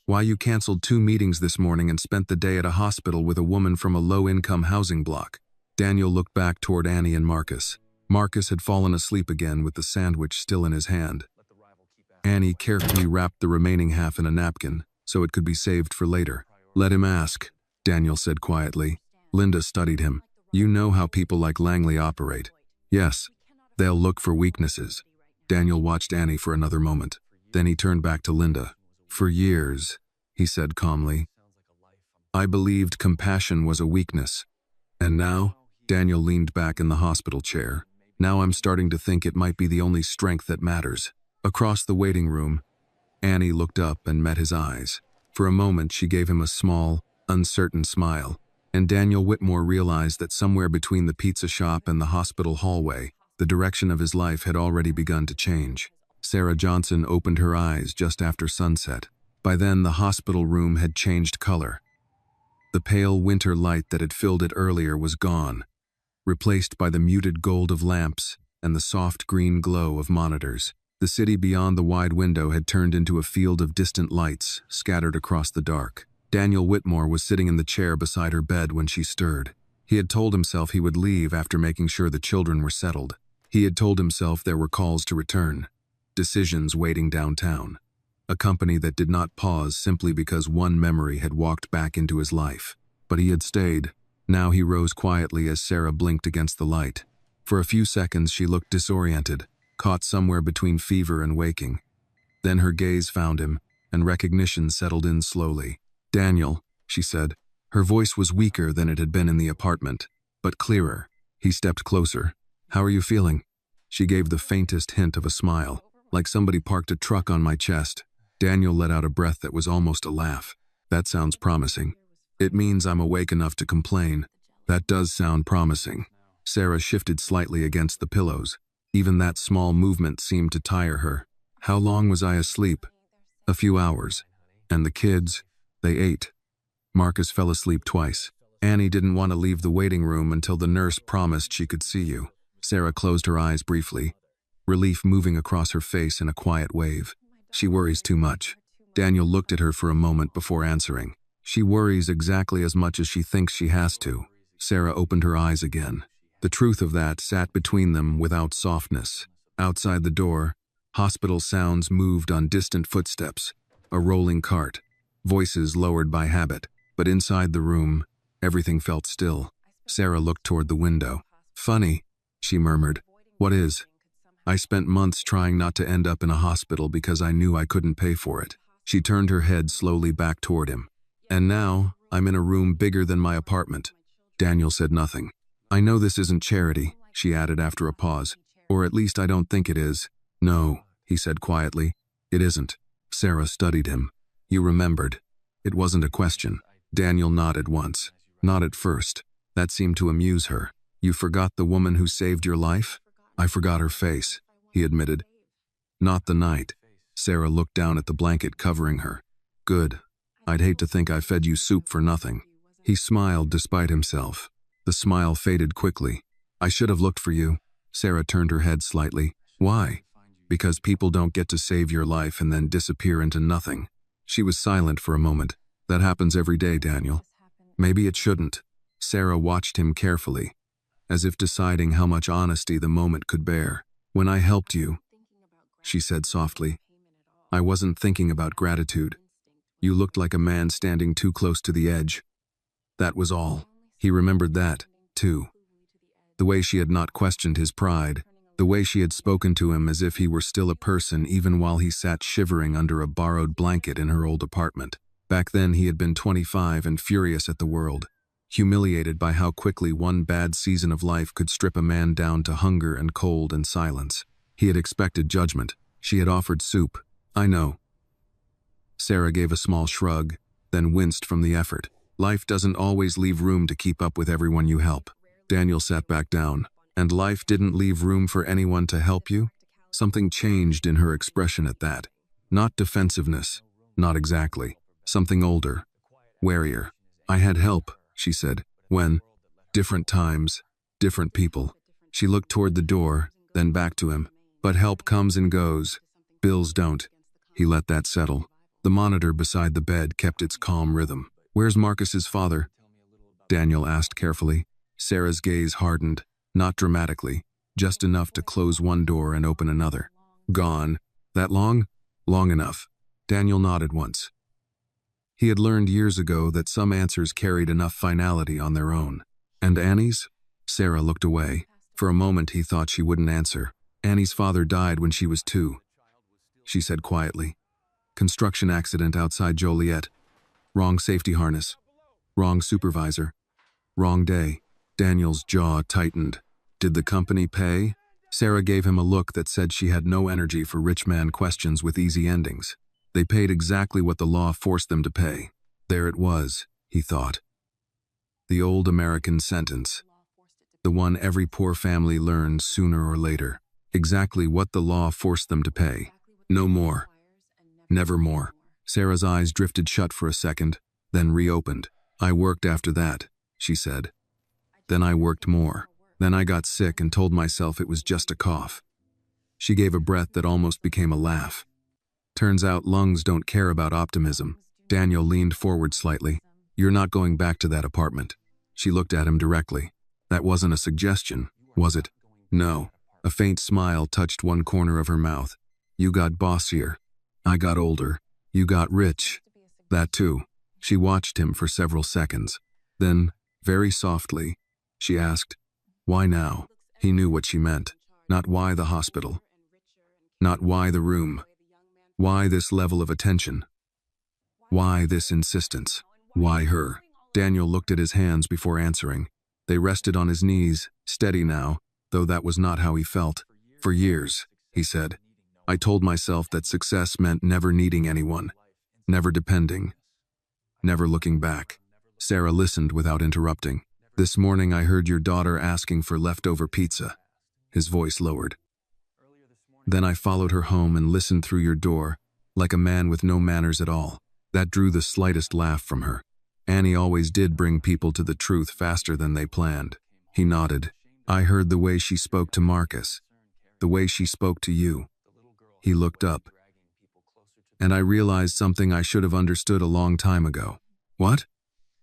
"why you canceled 2 meetings this morning and spent the day at a hospital with a woman from a low-income housing block." Daniel looked back toward Annie and Marcus. Marcus had fallen asleep again with the sandwich still in his hand. Annie carefully wrapped the remaining half in a napkin so it could be saved for later. "Let him ask," Daniel said quietly. Linda studied him. "You know how people like Langley operate." "Yes, they'll look for weaknesses." Daniel watched Annie for another moment. Then he turned back to Linda. "For years," he said calmly, "I believed compassion was a weakness. And now?" Daniel leaned back in the hospital chair. "Now I'm starting to think it might be the only strength that matters." Across the waiting room, Annie looked up and met his eyes. For a moment, she gave him a small, uncertain smile, and Daniel Whitmore realized that somewhere between the pizza shop and the hospital hallway, the direction of his life had already begun to change. Sarah Johnson opened her eyes just after sunset. By then, the hospital room had changed color. The pale winter light that had filled it earlier was gone, replaced by the muted gold of lamps and the soft green glow of monitors. The city beyond the wide window had turned into a field of distant lights, scattered across the dark. Daniel Whitmore was sitting in the chair beside her bed when she stirred. He had told himself he would leave after making sure the children were settled. He had told himself there were calls to return, decisions waiting downtown. A company that did not pause simply because one memory had walked back into his life. But he had stayed. Now he rose quietly as Sarah blinked against the light. For a few seconds she looked disoriented, caught somewhere between fever and waking. Then her gaze found him, and recognition settled in slowly. "Daniel," she said. Her voice was weaker than it had been in the apartment, but clearer. He stepped closer. "How are you feeling?" She gave the faintest hint of a smile, like somebody parked a truck on my chest. Daniel let out a breath that was almost a laugh. "That sounds promising. It means I'm awake enough to complain." "That does sound promising." Sarah shifted slightly against the pillows. Even that small movement seemed to tire her. "How long was I asleep?" "A few hours. And the kids? They ate." "Marcus fell asleep twice. Annie didn't want to leave the waiting room until the nurse promised she could see you." Sarah closed her eyes briefly, relief moving across her face in a quiet wave. "She worries too much." Daniel looked at her for a moment before answering. "She worries exactly as much as she thinks she has to." Sarah opened her eyes again. The truth of that sat between them without softness. Outside the door, hospital sounds moved on distant footsteps, a rolling cart, voices lowered by habit. But inside the room, everything felt still. Sarah looked toward the window. "Funny," she murmured. "What is?" "I spent months trying not to end up in a hospital because I knew I couldn't pay for it." She turned her head slowly back toward him. "And now, I'm in a room bigger than my apartment." Daniel said nothing. "I know this isn't charity," she added after a pause. "Or at least I don't think it is." "No," he said quietly. "It isn't." Sarah studied him. "You remembered." It wasn't a question. Daniel nodded once. "Not at first." That seemed to amuse her. "You forgot the woman who saved your life?" "I forgot her face," he admitted. "Not the night." Sarah looked down at the blanket covering her. "Good. I'd hate to think I fed you soup for nothing." He smiled despite himself. The smile faded quickly. "I should have looked for you." Sarah turned her head slightly. "Why?" "Because people don't get to save your life and then disappear into nothing." She was silent for a moment. "That happens every day, Daniel." "Maybe it shouldn't." Sarah watched him carefully, as if deciding how much honesty the moment could bear. "When I helped you," she said softly, "I wasn't thinking about gratitude. You looked like a man standing too close to the edge. That was all." He remembered that, too. The way she had not questioned his pride, the way she had spoken to him as if he were still a person even while he sat shivering under a borrowed blanket in her old apartment. Back then he had been 25 and furious at the world, humiliated by how quickly one bad season of life could strip a man down to hunger and cold and silence. He had expected judgment. She had offered soup. "I know." Sarah gave a small shrug, then winced from the effort. "Life doesn't always leave room to keep up with everyone you help." Daniel sat back down. "And life didn't leave room for anyone to help you?" Something changed in her expression at that. Not defensiveness, not exactly. Something older, warier. "I had help," she said. "When? Different times, different people." She looked toward the door, then back to him. "But help comes and goes. Bills don't." He let that settle. The monitor beside the bed kept its calm rhythm. "Where's Marcus's father?" Daniel asked carefully. Sarah's gaze hardened, not dramatically, just enough to close one door and open another. "Gone. That long?" "Long enough." Daniel nodded once. He had learned years ago that some answers carried enough finality on their own. "And Annie's?" Sarah looked away. For a moment he thought she wouldn't answer. "Annie's father died when she was 2, she said quietly. "Construction accident outside Joliet. Wrong safety harness. Wrong supervisor. Wrong day." Daniel's jaw tightened. "Did the company pay?" Sarah gave him a look that said she had no energy for rich man questions with easy endings. They paid exactly what the law forced them to pay. There it was, he thought. The old American sentence. The one every poor family learns sooner or later. Exactly what the law forced them to pay. No more. Never more. Sarah's eyes drifted shut for a second, then reopened. "I worked after that," she said. "Then I worked more. Then I got sick and told myself it was just a cough." She gave a breath that almost became a laugh. Turns out lungs don't care about optimism. Daniel leaned forward slightly. You're not going back to that apartment. She looked at him directly. That wasn't a suggestion, was it? No. A faint smile touched one corner of her mouth. You got bossier. I got older. You got rich. That too. She watched him for several seconds. Then, very softly, she asked, why now? He knew what she meant. Not why the hospital. Not why the room. Why this level of attention? Why this insistence? Why her? Daniel looked at his hands before answering. They rested on his knees, steady now, though that was not how he felt. For years, he said, I told myself that success meant never needing anyone, never depending, never looking back. Sarah listened without interrupting. This morning I heard your daughter asking for leftover pizza. His voice lowered. Then I followed her home and listened through your door, like a man with no manners at all. That drew the slightest laugh from her. Annie always did bring people to the truth faster than they planned. He nodded. I heard the way she spoke to Marcus, the way she spoke to you. He looked up. And I realized something I should have understood a long time ago. What?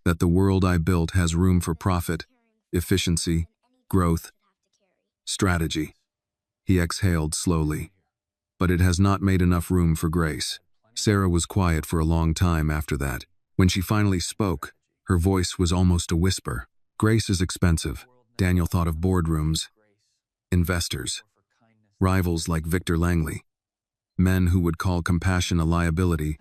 That the world I built has room for profit, efficiency, growth, strategy. He exhaled slowly. But it has not made enough room for grace. Sarah was quiet for a long time after that. When she finally spoke, her voice was almost a whisper. Grace is expensive. Daniel thought of boardrooms, investors, rivals like Victor Langley, men who would call compassion a liability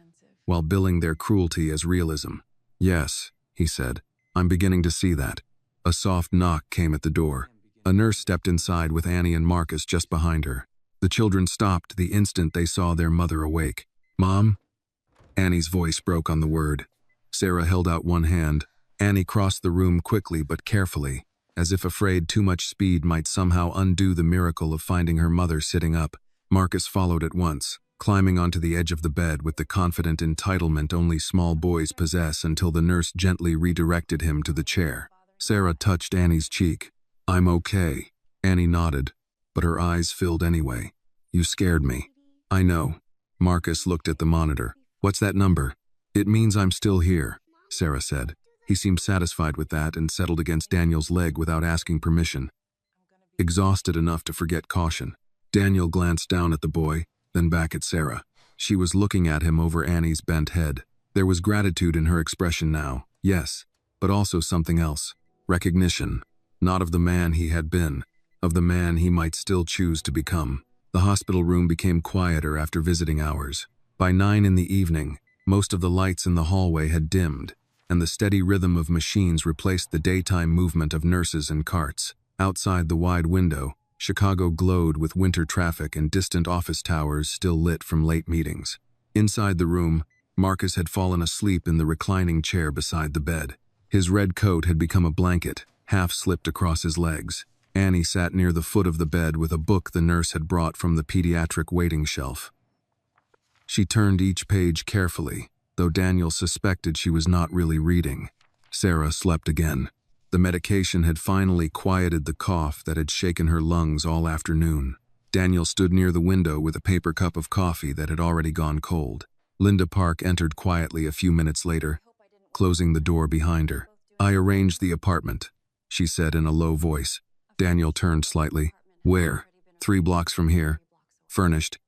while billing their cruelty as realism. Yes, he said, I'm beginning to see that. A soft knock came at the door. A nurse stepped inside with Annie and Marcus just behind her. The children stopped the instant they saw their mother awake. Mom? Annie's voice broke on the word. Sarah held out one hand. Annie crossed the room quickly but carefully, as if afraid too much speed might somehow undo the miracle of finding her mother sitting up. Marcus followed at once, climbing onto the edge of the bed with the confident entitlement only small boys possess until the nurse gently redirected him to the chair. Sarah touched Annie's cheek. I'm okay. Annie nodded, but her eyes filled anyway. You scared me. I know. Marcus looked at the monitor. What's that number? It means I'm still here, Sarah said. He seemed satisfied with that and settled against Daniel's leg without asking permission. Exhausted enough to forget caution, Daniel glanced down at the boy, then back at Sarah. She was looking at him over Annie's bent head. There was gratitude in her expression now, yes, but also something else. Recognition, not of the man he had been, of the man he might still choose to become. The hospital room became quieter after visiting hours. By 9 in the evening, most of the lights in the hallway had dimmed, and the steady rhythm of machines replaced the daytime movement of nurses and carts. Outside the wide window, Chicago glowed with winter traffic and distant office towers still lit from late meetings. Inside the room, Marcus had fallen asleep in the reclining chair beside the bed. His red coat had become a blanket, half slipped across his legs. Annie sat near the foot of the bed with a book the nurse had brought from the pediatric waiting shelf. She turned each page carefully, though Daniel suspected she was not really reading. Sarah slept again. The medication had finally quieted the cough that had shaken her lungs all afternoon. Daniel stood near the window with a paper cup of coffee that had already gone cold. Linda Park entered quietly a few minutes later, closing the door behind her. I arranged the apartment, she said in a low voice. Daniel turned slightly. Where? 3 blocks from here. Furnished.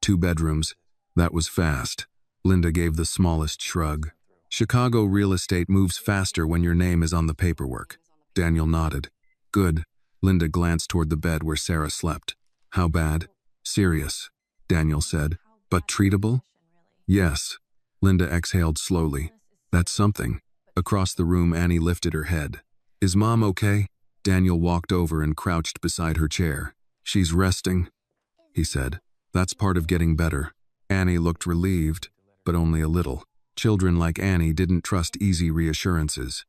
2 bedrooms. That was fast. Linda gave the smallest shrug. Chicago real estate moves faster when your name is on the paperwork. Daniel nodded. Good. Linda glanced toward the bed where Sarah slept. How bad? Serious, Daniel said. But treatable? Yes. Linda exhaled slowly. That's something. Across the room, Annie lifted her head. Is Mom okay? Daniel walked over and crouched beside her chair. She's resting, he said. That's part of getting better. Annie looked relieved, but only a little. Children like Annie didn't trust easy reassurances.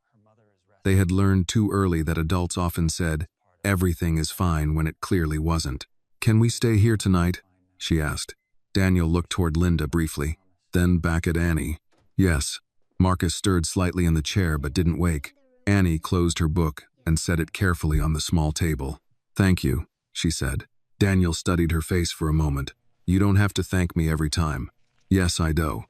They had learned too early that adults often said, everything is fine when it clearly wasn't. Can we stay here tonight? She asked. Daniel looked toward Linda briefly, then back at Annie. Yes. Marcus stirred slightly in the chair but didn't wake. Annie closed her book and set it carefully on the small table. Thank you, she said. Daniel studied her face for a moment. You don't have to thank me every time. Yes, I do.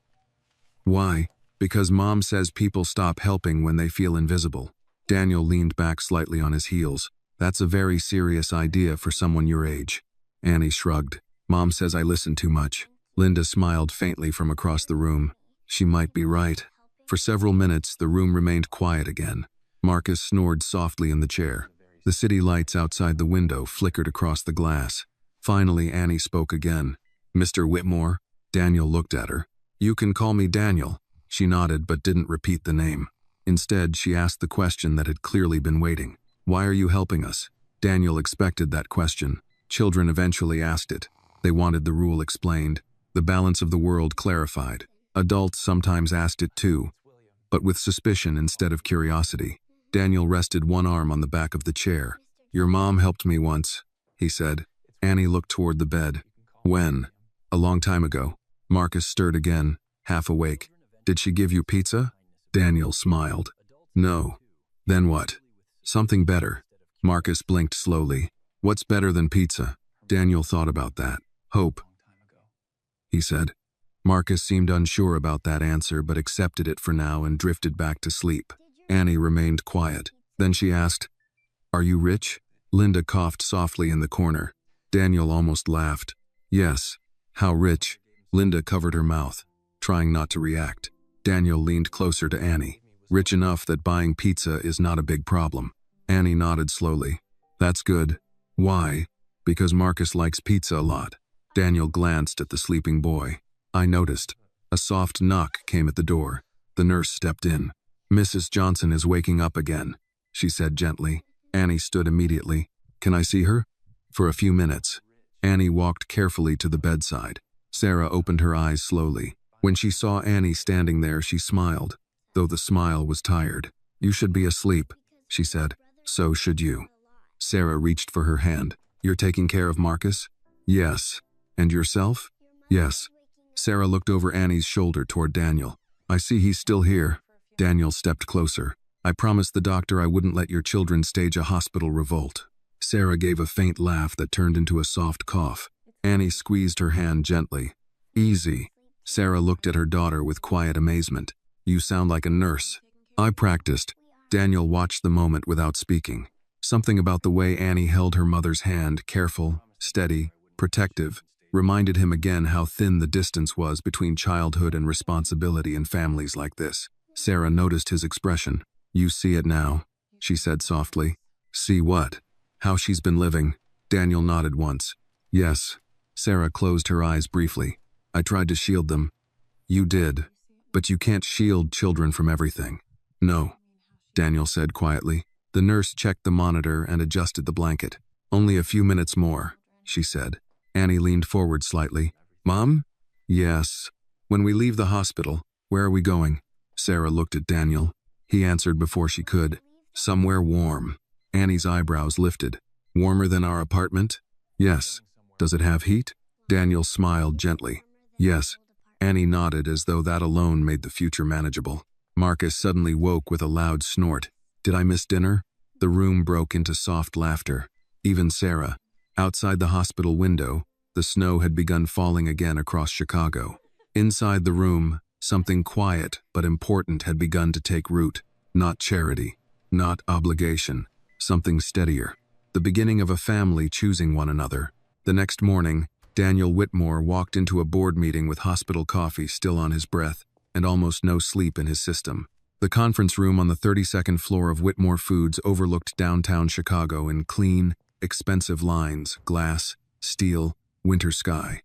Why? Because Mom says people stop helping when they feel invisible. Daniel leaned back slightly on his heels. That's a very serious idea for someone your age. Annie shrugged. Mom says I listen too much. Linda smiled faintly from across the room. She might be right. For several minutes, the room remained quiet again. Marcus snored softly in the chair. The city lights outside the window flickered across the glass. Finally, Annie spoke again. Mr. Whitmore? Daniel looked at her. You can call me Daniel. She nodded but didn't repeat the name. Instead, she asked the question that had clearly been waiting. Why are you helping us? Daniel expected that question. Children eventually asked it. They wanted the rule explained, the balance of the world clarified. Adults sometimes asked it too, but with suspicion instead of curiosity. Daniel rested one arm on the back of the chair. Your mom helped me once, he said. Annie looked toward the bed. When? A long time ago. Marcus stirred again, half awake. Did she give you pizza? Daniel smiled. No. Then what? Something better. Marcus blinked slowly. What's better than pizza? Daniel thought about that. Hope, he said. Marcus seemed unsure about that answer but accepted it for now and drifted back to sleep. Annie remained quiet. Then she asked, Are you rich? Linda coughed softly in the corner. Daniel almost laughed. Yes. How rich? Linda covered her mouth, trying not to react. Daniel leaned closer to Annie. Rich enough that buying pizza is not a big problem. Annie nodded slowly. That's good. Why? Because Marcus likes pizza a lot. Daniel glanced at the sleeping boy. I noticed. A soft knock came at the door. The nurse stepped in. Mrs. Johnson is waking up again, she said gently. Annie stood immediately. Can I see her? For a few minutes. Annie walked carefully to the bedside. Sarah opened her eyes slowly. When she saw Annie standing there, she smiled, though the smile was tired. You should be asleep, she said. So should you. Sarah reached for her hand. You're taking care of Marcus? Yes. And yourself? Yes. Sarah looked over Annie's shoulder toward Daniel. I see he's still here. Daniel stepped closer. I promised the doctor I wouldn't let your children stage a hospital revolt. Sarah gave a faint laugh that turned into a soft cough. Annie squeezed her hand gently. Easy. Sarah looked at her daughter with quiet amazement. You sound like a nurse. I practiced. Daniel watched the moment without speaking. Something about the way Annie held her mother's hand, careful, steady, protective, reminded him again how thin the distance was between childhood and responsibility in families like this. Sarah noticed his expression. You see it now, she said softly. See what? How she's been living. Daniel nodded once. Yes. Sarah closed her eyes briefly. I tried to shield them. You did. But you can't shield children from everything. No, Daniel said quietly. The nurse checked the monitor and adjusted the blanket. Only a few minutes more, she said. Annie leaned forward slightly. Mom? Yes. When we leave the hospital, where are we going? Sarah looked at Daniel. He answered before she could. Somewhere warm. Annie's eyebrows lifted. Warmer than our apartment? Yes. Does it have heat? Daniel smiled gently. Yes. Annie nodded as though that alone made the future manageable. Marcus suddenly woke with a loud snort. Did I miss dinner? The room broke into soft laughter. Even Sarah. Outside the hospital window, the snow had begun falling again across Chicago. Inside the room, something quiet but important had begun to take root. Not charity, not obligation, something steadier. The beginning of a family choosing one another. The next morning, Daniel Whitmore walked into a board meeting with hospital coffee still on his breath and almost no sleep in his system. The conference room on the 32nd floor of Whitmore Foods overlooked downtown Chicago in clean, expensive lines, glass, steel, winter sky.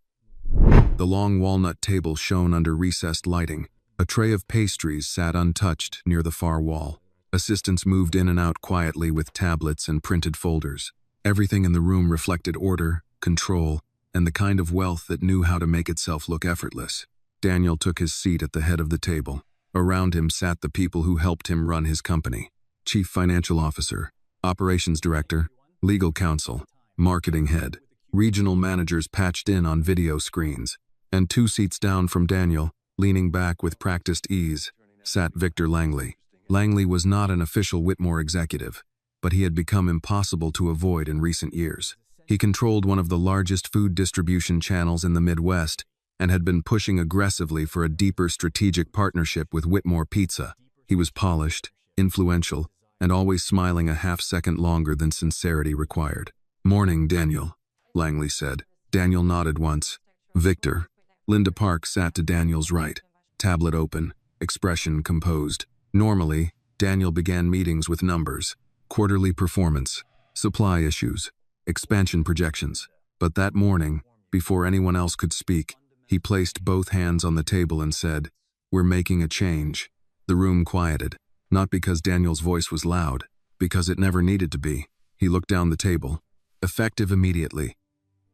The long walnut table shone under recessed lighting. A tray of pastries sat untouched near the far wall. Assistants moved in and out quietly with tablets and printed folders. Everything in the room reflected order, control, and the kind of wealth that knew how to make itself look effortless. Daniel took his seat at the head of the table. Around him sat the people who helped him run his company. Chief Financial Officer, Operations Director, Legal Counsel, Marketing Head. Regional managers patched in on video screens. And 2 seats down from Daniel, leaning back with practiced ease, sat Victor Langley. Langley was not an official Whitmore executive, but he had become impossible to avoid in recent years. He controlled one of the largest food distribution channels in the Midwest and had been pushing aggressively for a deeper strategic partnership with Whitmore Pizza. He was polished, influential, and always smiling a half-second longer than sincerity required. "Morning, Daniel," Langley said. Daniel nodded once. "Victor." Linda Park sat to Daniel's right, tablet open, expression composed. Normally, Daniel began meetings with numbers, quarterly performance, supply issues, expansion projections. But that morning, before anyone else could speak, he placed both hands on the table and said, "We're making a change." The room quieted, not because Daniel's voice was loud, because it never needed to be. He looked down the table. "Effective immediately.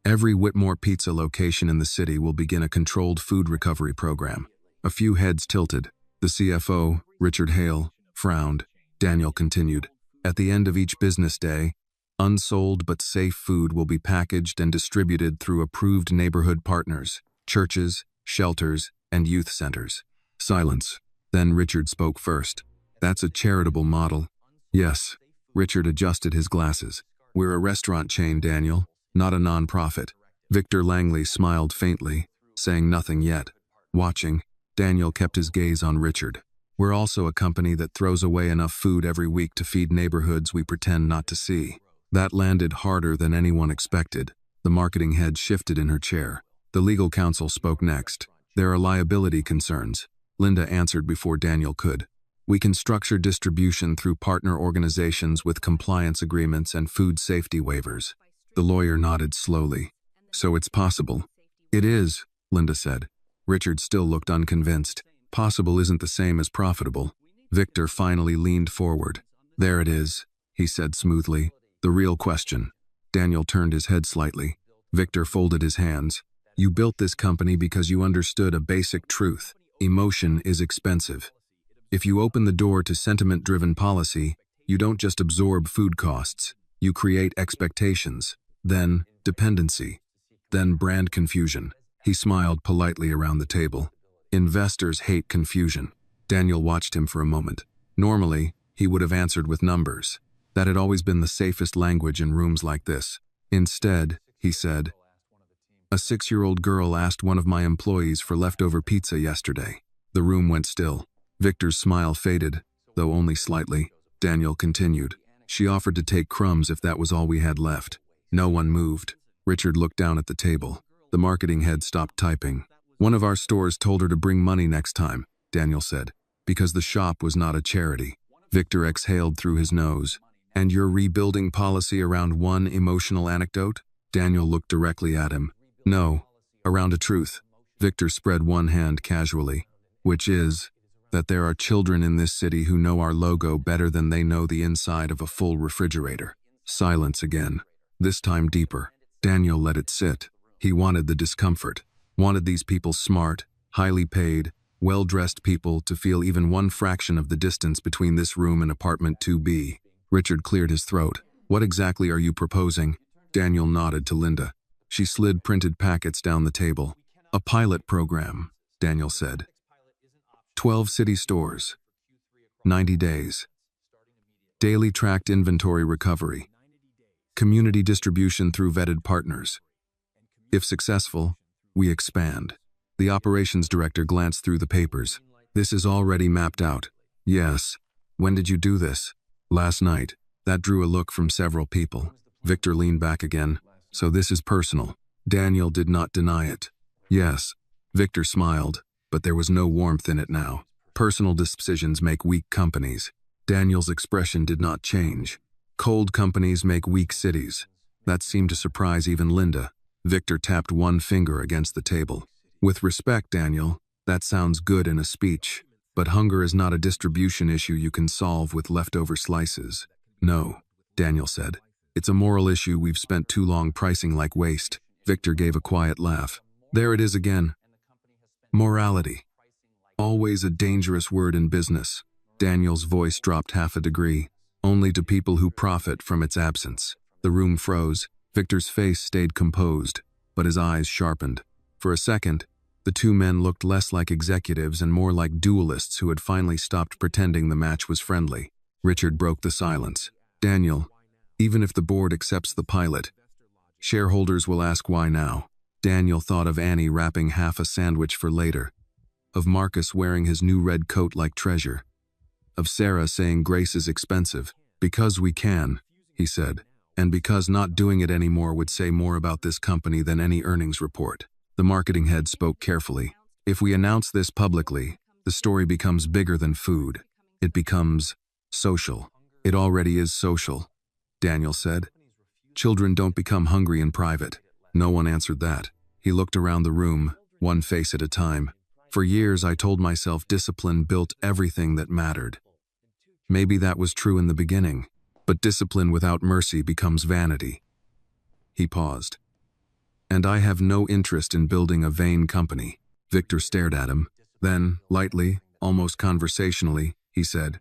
Every Whitmore Pizza location in the city will begin a controlled food recovery program." A few heads tilted. The CFO, Richard Hale, frowned. Daniel continued, "At the end of each business day, unsold but safe food will be packaged and distributed through approved neighborhood partners, churches, shelters, and youth centers." Silence. Then Richard spoke first. "That's a charitable model." "Yes." Richard adjusted his glasses. "We're a restaurant chain, Daniel, not a nonprofit." Victor Langley smiled faintly, saying nothing yet. Watching, Daniel kept his gaze on Richard. "We're also a company that throws away enough food every week to feed neighborhoods we pretend not to see." That landed harder than anyone expected. The marketing head shifted in her chair. The legal counsel spoke next. "There are liability concerns." Linda answered before Daniel could. "We can structure distribution through partner organizations with compliance agreements and food safety waivers." The lawyer nodded slowly. "So it's possible." "It is," Linda said. Richard still looked unconvinced. "Possible isn't the same as profitable." Victor finally leaned forward. "There it is," he said smoothly. "The real question." Daniel turned his head slightly. Victor folded his hands. "You built this company because you understood a basic truth. Emotion is expensive. If you open the door to sentiment-driven policy, you don't just absorb food costs. You create expectations, then dependency, then brand confusion." He smiled politely around the table. "Investors hate confusion." Daniel watched him for a moment. Normally, he would have answered with numbers. That had always been the safest language in rooms like this. Instead, he said, "A 6-year-old girl asked one of my employees for leftover pizza yesterday." The room went still. Victor's smile faded, though only slightly. Daniel continued, "She offered to take crumbs if that was all we had left." No one moved. Richard looked down at the table. The marketing head stopped typing. "One of our stores told her to bring money next time," Daniel said, "because the shop was not a charity." Victor exhaled through his nose. "And you're rebuilding policy around one emotional anecdote?" Daniel looked directly at him. "No, around a truth." Victor spread one hand casually. "Which is that there are children in this city who know our logo better than they know the inside of a full refrigerator." Silence again, this time deeper. Daniel let it sit. He wanted the discomfort, wanted these people smart, highly paid, well-dressed people to feel even one fraction of the distance between this room and apartment 2B. Richard cleared his throat. "What exactly are you proposing?" Daniel nodded to Linda. She slid printed packets down the table. "A pilot program," Daniel said. 12 city stores. 90 days. Daily tracked inventory recovery. Community distribution through vetted partners. If successful, we expand. The operations director glanced through the papers. "This is already mapped out." "Yes." "When did you do this?" "Last night." That drew a look from several people. Victor leaned back again. "So this is personal." Daniel did not deny it. "Yes." Victor smiled, but there was no warmth in it now. "Personal decisions make weak companies." Daniel's expression did not change. "Cold companies make weak cities." That seemed to surprise even Linda. Victor tapped one finger against the table. "With respect, Daniel, that sounds good in a speech, but hunger is not a distribution issue you can solve with leftover slices." "No," Daniel said. "It's a moral issue we've spent too long pricing like waste." Victor gave a quiet laugh. "There it is again. Morality. Always a dangerous word in business." Daniel's voice dropped half a degree. "Only to people who profit from its absence." The room froze. Victor's face stayed composed, but his eyes sharpened. For a second, the two men looked less like executives and more like duelists who had finally stopped pretending the match was friendly. Richard broke the silence. "Daniel, even if the board accepts the pilot, Shareholders will ask why now. Daniel thought of Annie wrapping half a sandwich for later, of Marcus wearing his new red coat like treasure, of Sarah saying grace is expensive. Because we can, he said, and because not doing it anymore would say more about this company than any earnings report. The marketing head spoke carefully. If we announce this publicly, the story becomes bigger than food. It becomes social. It already is social, Daniel said. Children don't become hungry in private. No one answered that. He looked around the room, one face at a time. For years I told myself discipline built everything that mattered. Maybe that was true in the beginning, but discipline without mercy becomes vanity. He paused. And I have no interest in building a vain company. Victor stared at him. Then, lightly, almost conversationally, he said,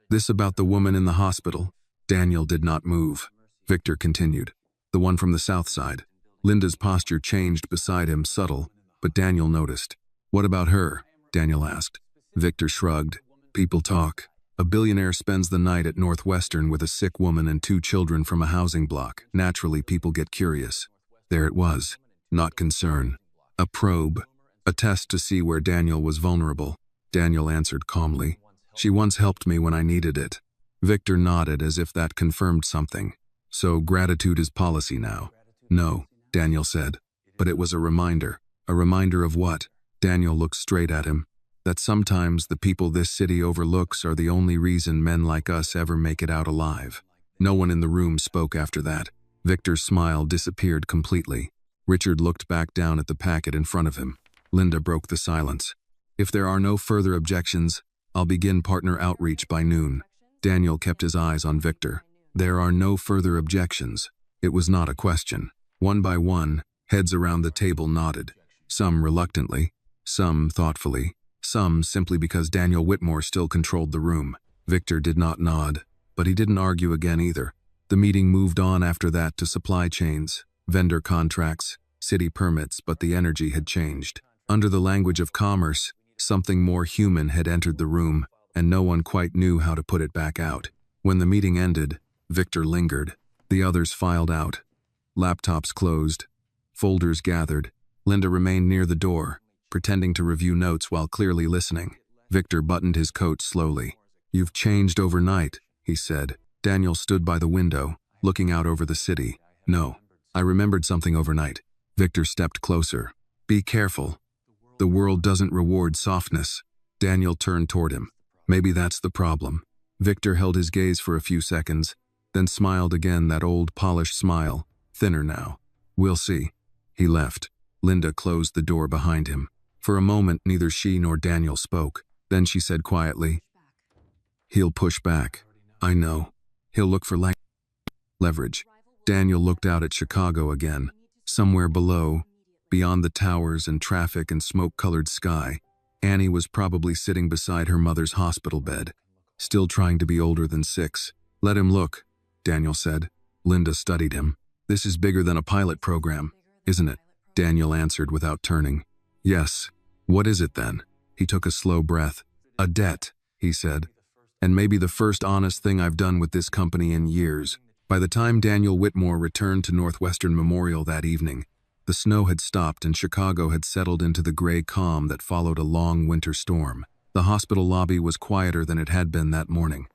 "This about the woman in the hospital." Daniel did not move. Victor continued. "The one from the south side." Linda's posture changed beside him, subtle, but Daniel noticed. "What about her?" Daniel asked. Victor shrugged. "People talk. A billionaire spends the night at Northwestern with a sick woman and 2 children from a housing block. Naturally, people get curious." There it was. Not concern. A probe. A test to see where Daniel was vulnerable. Daniel answered calmly. "She once helped me when I needed it." Victor nodded as if that confirmed something. "So gratitude is policy now?" "No," Daniel said. "But it was a reminder." "A reminder of what?" Daniel looked straight at him. "That sometimes the people this city overlooks are the only reason men like us ever make it out alive." No one in the room spoke after that. Victor's smile disappeared completely. Richard looked back down at the packet in front of him. Linda broke the silence. "If there are no further objections, I'll begin partner outreach by noon." Daniel kept his eyes on Victor. "There are no further objections." It was not a question. One by one, heads around the table nodded. Some reluctantly, some thoughtfully, some simply because Daniel Whitmore still controlled the room. Victor did not nod, but he didn't argue again either. The meeting moved on after that to supply chains, vendor contracts, city permits, but the energy had changed. Under the language of commerce, something more human had entered the room, and no one quite knew how to put it back out. When the meeting ended, Victor lingered. The others filed out. Laptops closed. Folders gathered. Linda remained near the door, pretending to review notes while clearly listening. Victor buttoned his coat slowly. "You've changed overnight," he said. Daniel stood by the window, looking out over the city. "No, I remembered something overnight." Victor stepped closer. "Be careful. The world doesn't reward softness." Daniel turned toward him. "Maybe that's the problem." Victor held his gaze for a few seconds, then smiled again, that old polished smile, thinner now. "We'll see." He left. Linda closed the door behind him. For a moment, neither she nor Daniel spoke. Then she said quietly, "He'll push back. I know. He'll look for leverage." Daniel looked out at Chicago again. Somewhere below, beyond the towers and traffic and smoke-colored sky, Annie was probably sitting beside her mother's hospital bed, still trying to be older than 6. "Let him look," Daniel said. Linda studied him. "This is bigger than a pilot program, isn't it?" Daniel answered without turning. "Yes." "What is it then?" He took a slow breath. "A debt," he said. "And maybe the first honest thing I've done with this company in years." By the time Daniel Whitmore returned to Northwestern Memorial that evening, the snow had stopped and Chicago had settled into the gray calm that followed a long winter storm. The hospital lobby was quieter than it had been that morning.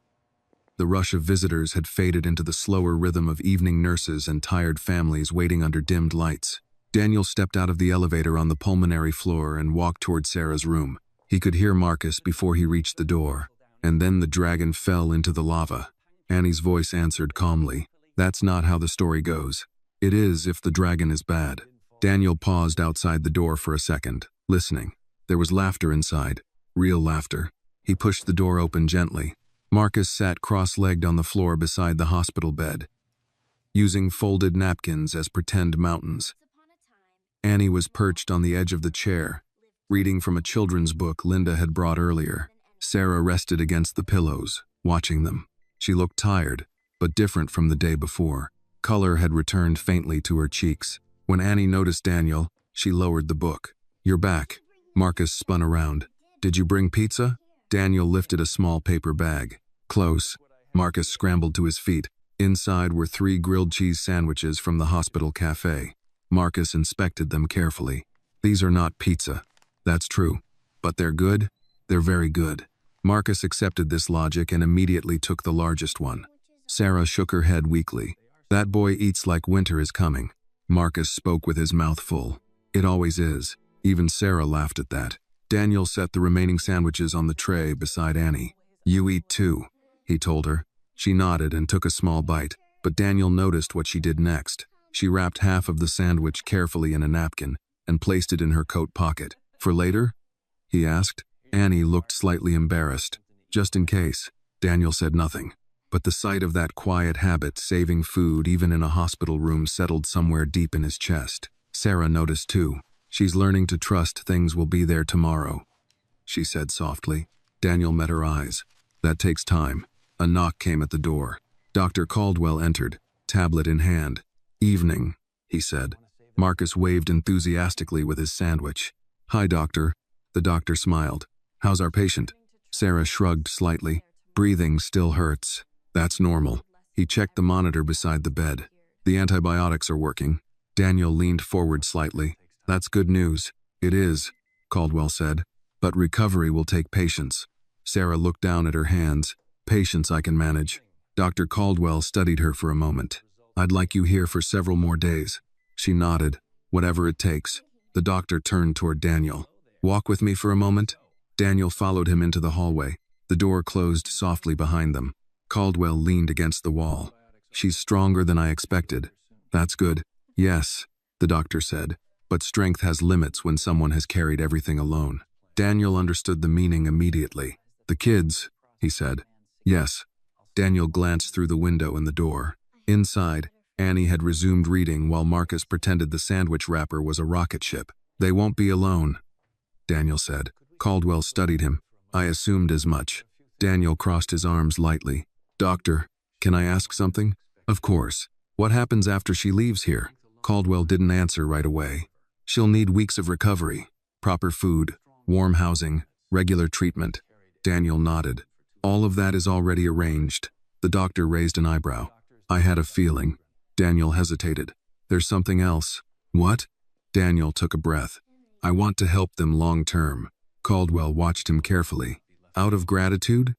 The rush of visitors had faded into the slower rhythm of evening nurses and tired families waiting under dimmed lights. Daniel stepped out of the elevator on the pulmonary floor and walked toward Sarah's room. He could hear Marcus before he reached the door. And then the dragon fell into the lava. Annie's voice answered calmly, "That's not how the story goes." "It is if the dragon is bad." Daniel paused outside the door for a second, listening. There was laughter inside, real laughter. He pushed the door open gently. Marcus sat cross-legged on the floor beside the hospital bed, using folded napkins as pretend mountains. Annie was perched on the edge of the chair, reading from a children's book Linda had brought earlier. Sarah rested against the pillows, watching them. She looked tired, but different from the day before. Color had returned faintly to her cheeks. When Annie noticed Daniel, she lowered the book. "You're back." Marcus spun around. "Did you bring pizza?" Daniel lifted a small paper bag. "Close." Marcus scrambled to his feet. Inside were 3 grilled cheese sandwiches from the hospital cafe. Marcus inspected them carefully. These are not pizza. That's true. But they're good. They're very good. Marcus accepted this logic and immediately took the largest one. Sarah shook her head weakly. That boy eats like winter is coming. Marcus spoke with his mouth full. It always is. Even Sarah laughed at that. Daniel set the remaining sandwiches on the tray beside Annie. You eat too, he told her. She nodded and took a small bite, but Daniel noticed what she did next. She wrapped half of the sandwich carefully in a napkin and placed it in her coat pocket. For later? He asked. Annie looked slightly embarrassed. Just in case. Daniel said nothing. But the sight of that quiet habit, saving food even in a hospital room, settled somewhere deep in his chest. Sarah noticed too. She's learning to trust things will be there tomorrow, she said softly. Daniel met her eyes. That takes time. A knock came at the door. Dr. Caldwell entered, tablet in hand. Evening, he said. Marcus waved enthusiastically with his sandwich. Hi, doctor. The doctor smiled. How's our patient? Sarah shrugged slightly. Breathing still hurts. That's normal. He checked the monitor beside the bed. The antibiotics are working. Daniel leaned forward slightly. That's good news. It is, Caldwell said. But recovery will take patience. Sarah looked down at her hands. Patience I can manage. Dr. Caldwell studied her for a moment. I'd like you here for several more days. She nodded. Whatever it takes. The doctor turned toward Daniel. Walk with me for a moment. Daniel followed him into the hallway. The door closed softly behind them. Caldwell leaned against the wall. She's stronger than I expected. That's good. Yes, the doctor said. But strength has limits when someone has carried everything alone. Daniel understood the meaning immediately. The kids, he said. Yes. Daniel glanced through the window and the door. Inside, Annie had resumed reading while Marcus pretended the sandwich wrapper was a rocket ship. They won't be alone, Daniel said. Caldwell studied him. I assumed as much. Daniel crossed his arms lightly. Doctor, can I ask something? Of course. What happens after she leaves here? Caldwell didn't answer right away. She'll need weeks of recovery, proper food, warm housing, regular treatment. Daniel nodded. All of that is already arranged. The doctor raised an eyebrow. I had a feeling. Daniel hesitated. There's something else. What? Daniel took a breath. I want to help them long term. Caldwell watched him carefully. Out of gratitude?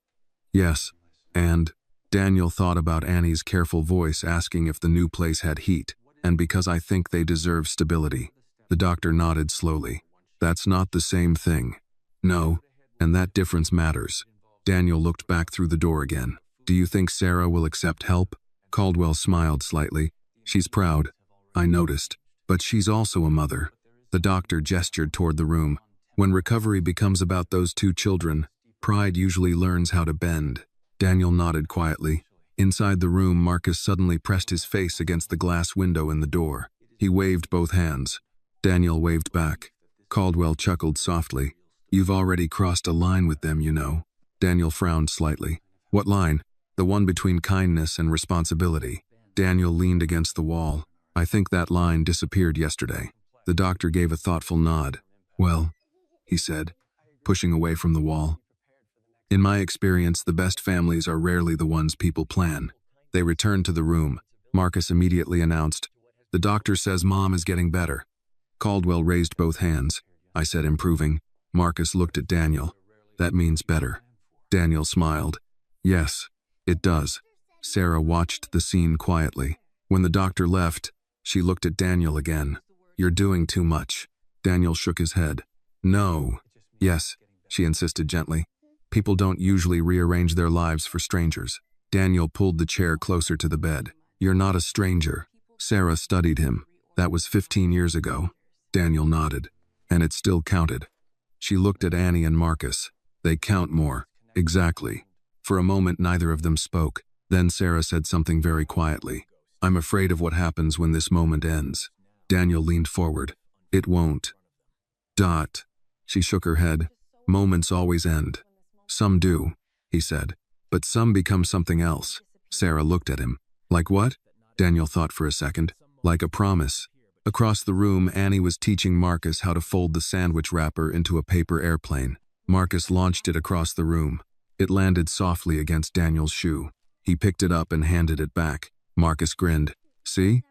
Yes. And Daniel thought about Annie's careful voice asking if the new place had heat, and because I think they deserve stability. The doctor nodded slowly. That's not the same thing. No, and that difference matters. Daniel looked back through the door again. Do you think Sarah will accept help? Caldwell smiled slightly. She's proud. I noticed. But she's also a mother. The doctor gestured toward the room. When recovery becomes about those 2 children, pride usually learns how to bend. Daniel nodded quietly. Inside the room, Marcus suddenly pressed his face against the glass window in the door. He waved both hands. Daniel waved back. Caldwell chuckled softly. You've already crossed a line with them, you know. Daniel frowned slightly. What line? The one between kindness and responsibility. Daniel leaned against the wall. I think that line disappeared yesterday. The doctor gave a thoughtful nod. Well, he said, pushing away from the wall. In my experience, the best families are rarely the ones people plan. They returned to the room. Marcus immediately announced, The doctor says Mom is getting better. Caldwell raised both hands. I said, improving. Marcus looked at Daniel. That means better. Daniel smiled. Yes, it does. Sarah watched the scene quietly. When the doctor left, she looked at Daniel again. You're doing too much. Daniel shook his head. No. Yes, she insisted gently. People don't usually rearrange their lives for strangers. Daniel pulled the chair closer to the bed. You're not a stranger. Sarah studied him. That was 15 years ago. Daniel nodded. And it still counted. She looked at Annie and Marcus. They count more. Exactly. For a moment, neither of them spoke. Then Sarah said something very quietly. I'm afraid of what happens when this moment ends. Daniel leaned forward. It won't. Dot. She shook her head. Moments always end. Some do, he said. But some become something else. Sarah looked at him. Like what? Daniel thought for a second. Like a promise. Across the room, Annie was teaching Marcus how to fold the sandwich wrapper into a paper airplane. Marcus launched it across the room. It landed softly against Daniel's shoe. He picked it up and handed it back. Marcus grinned. See?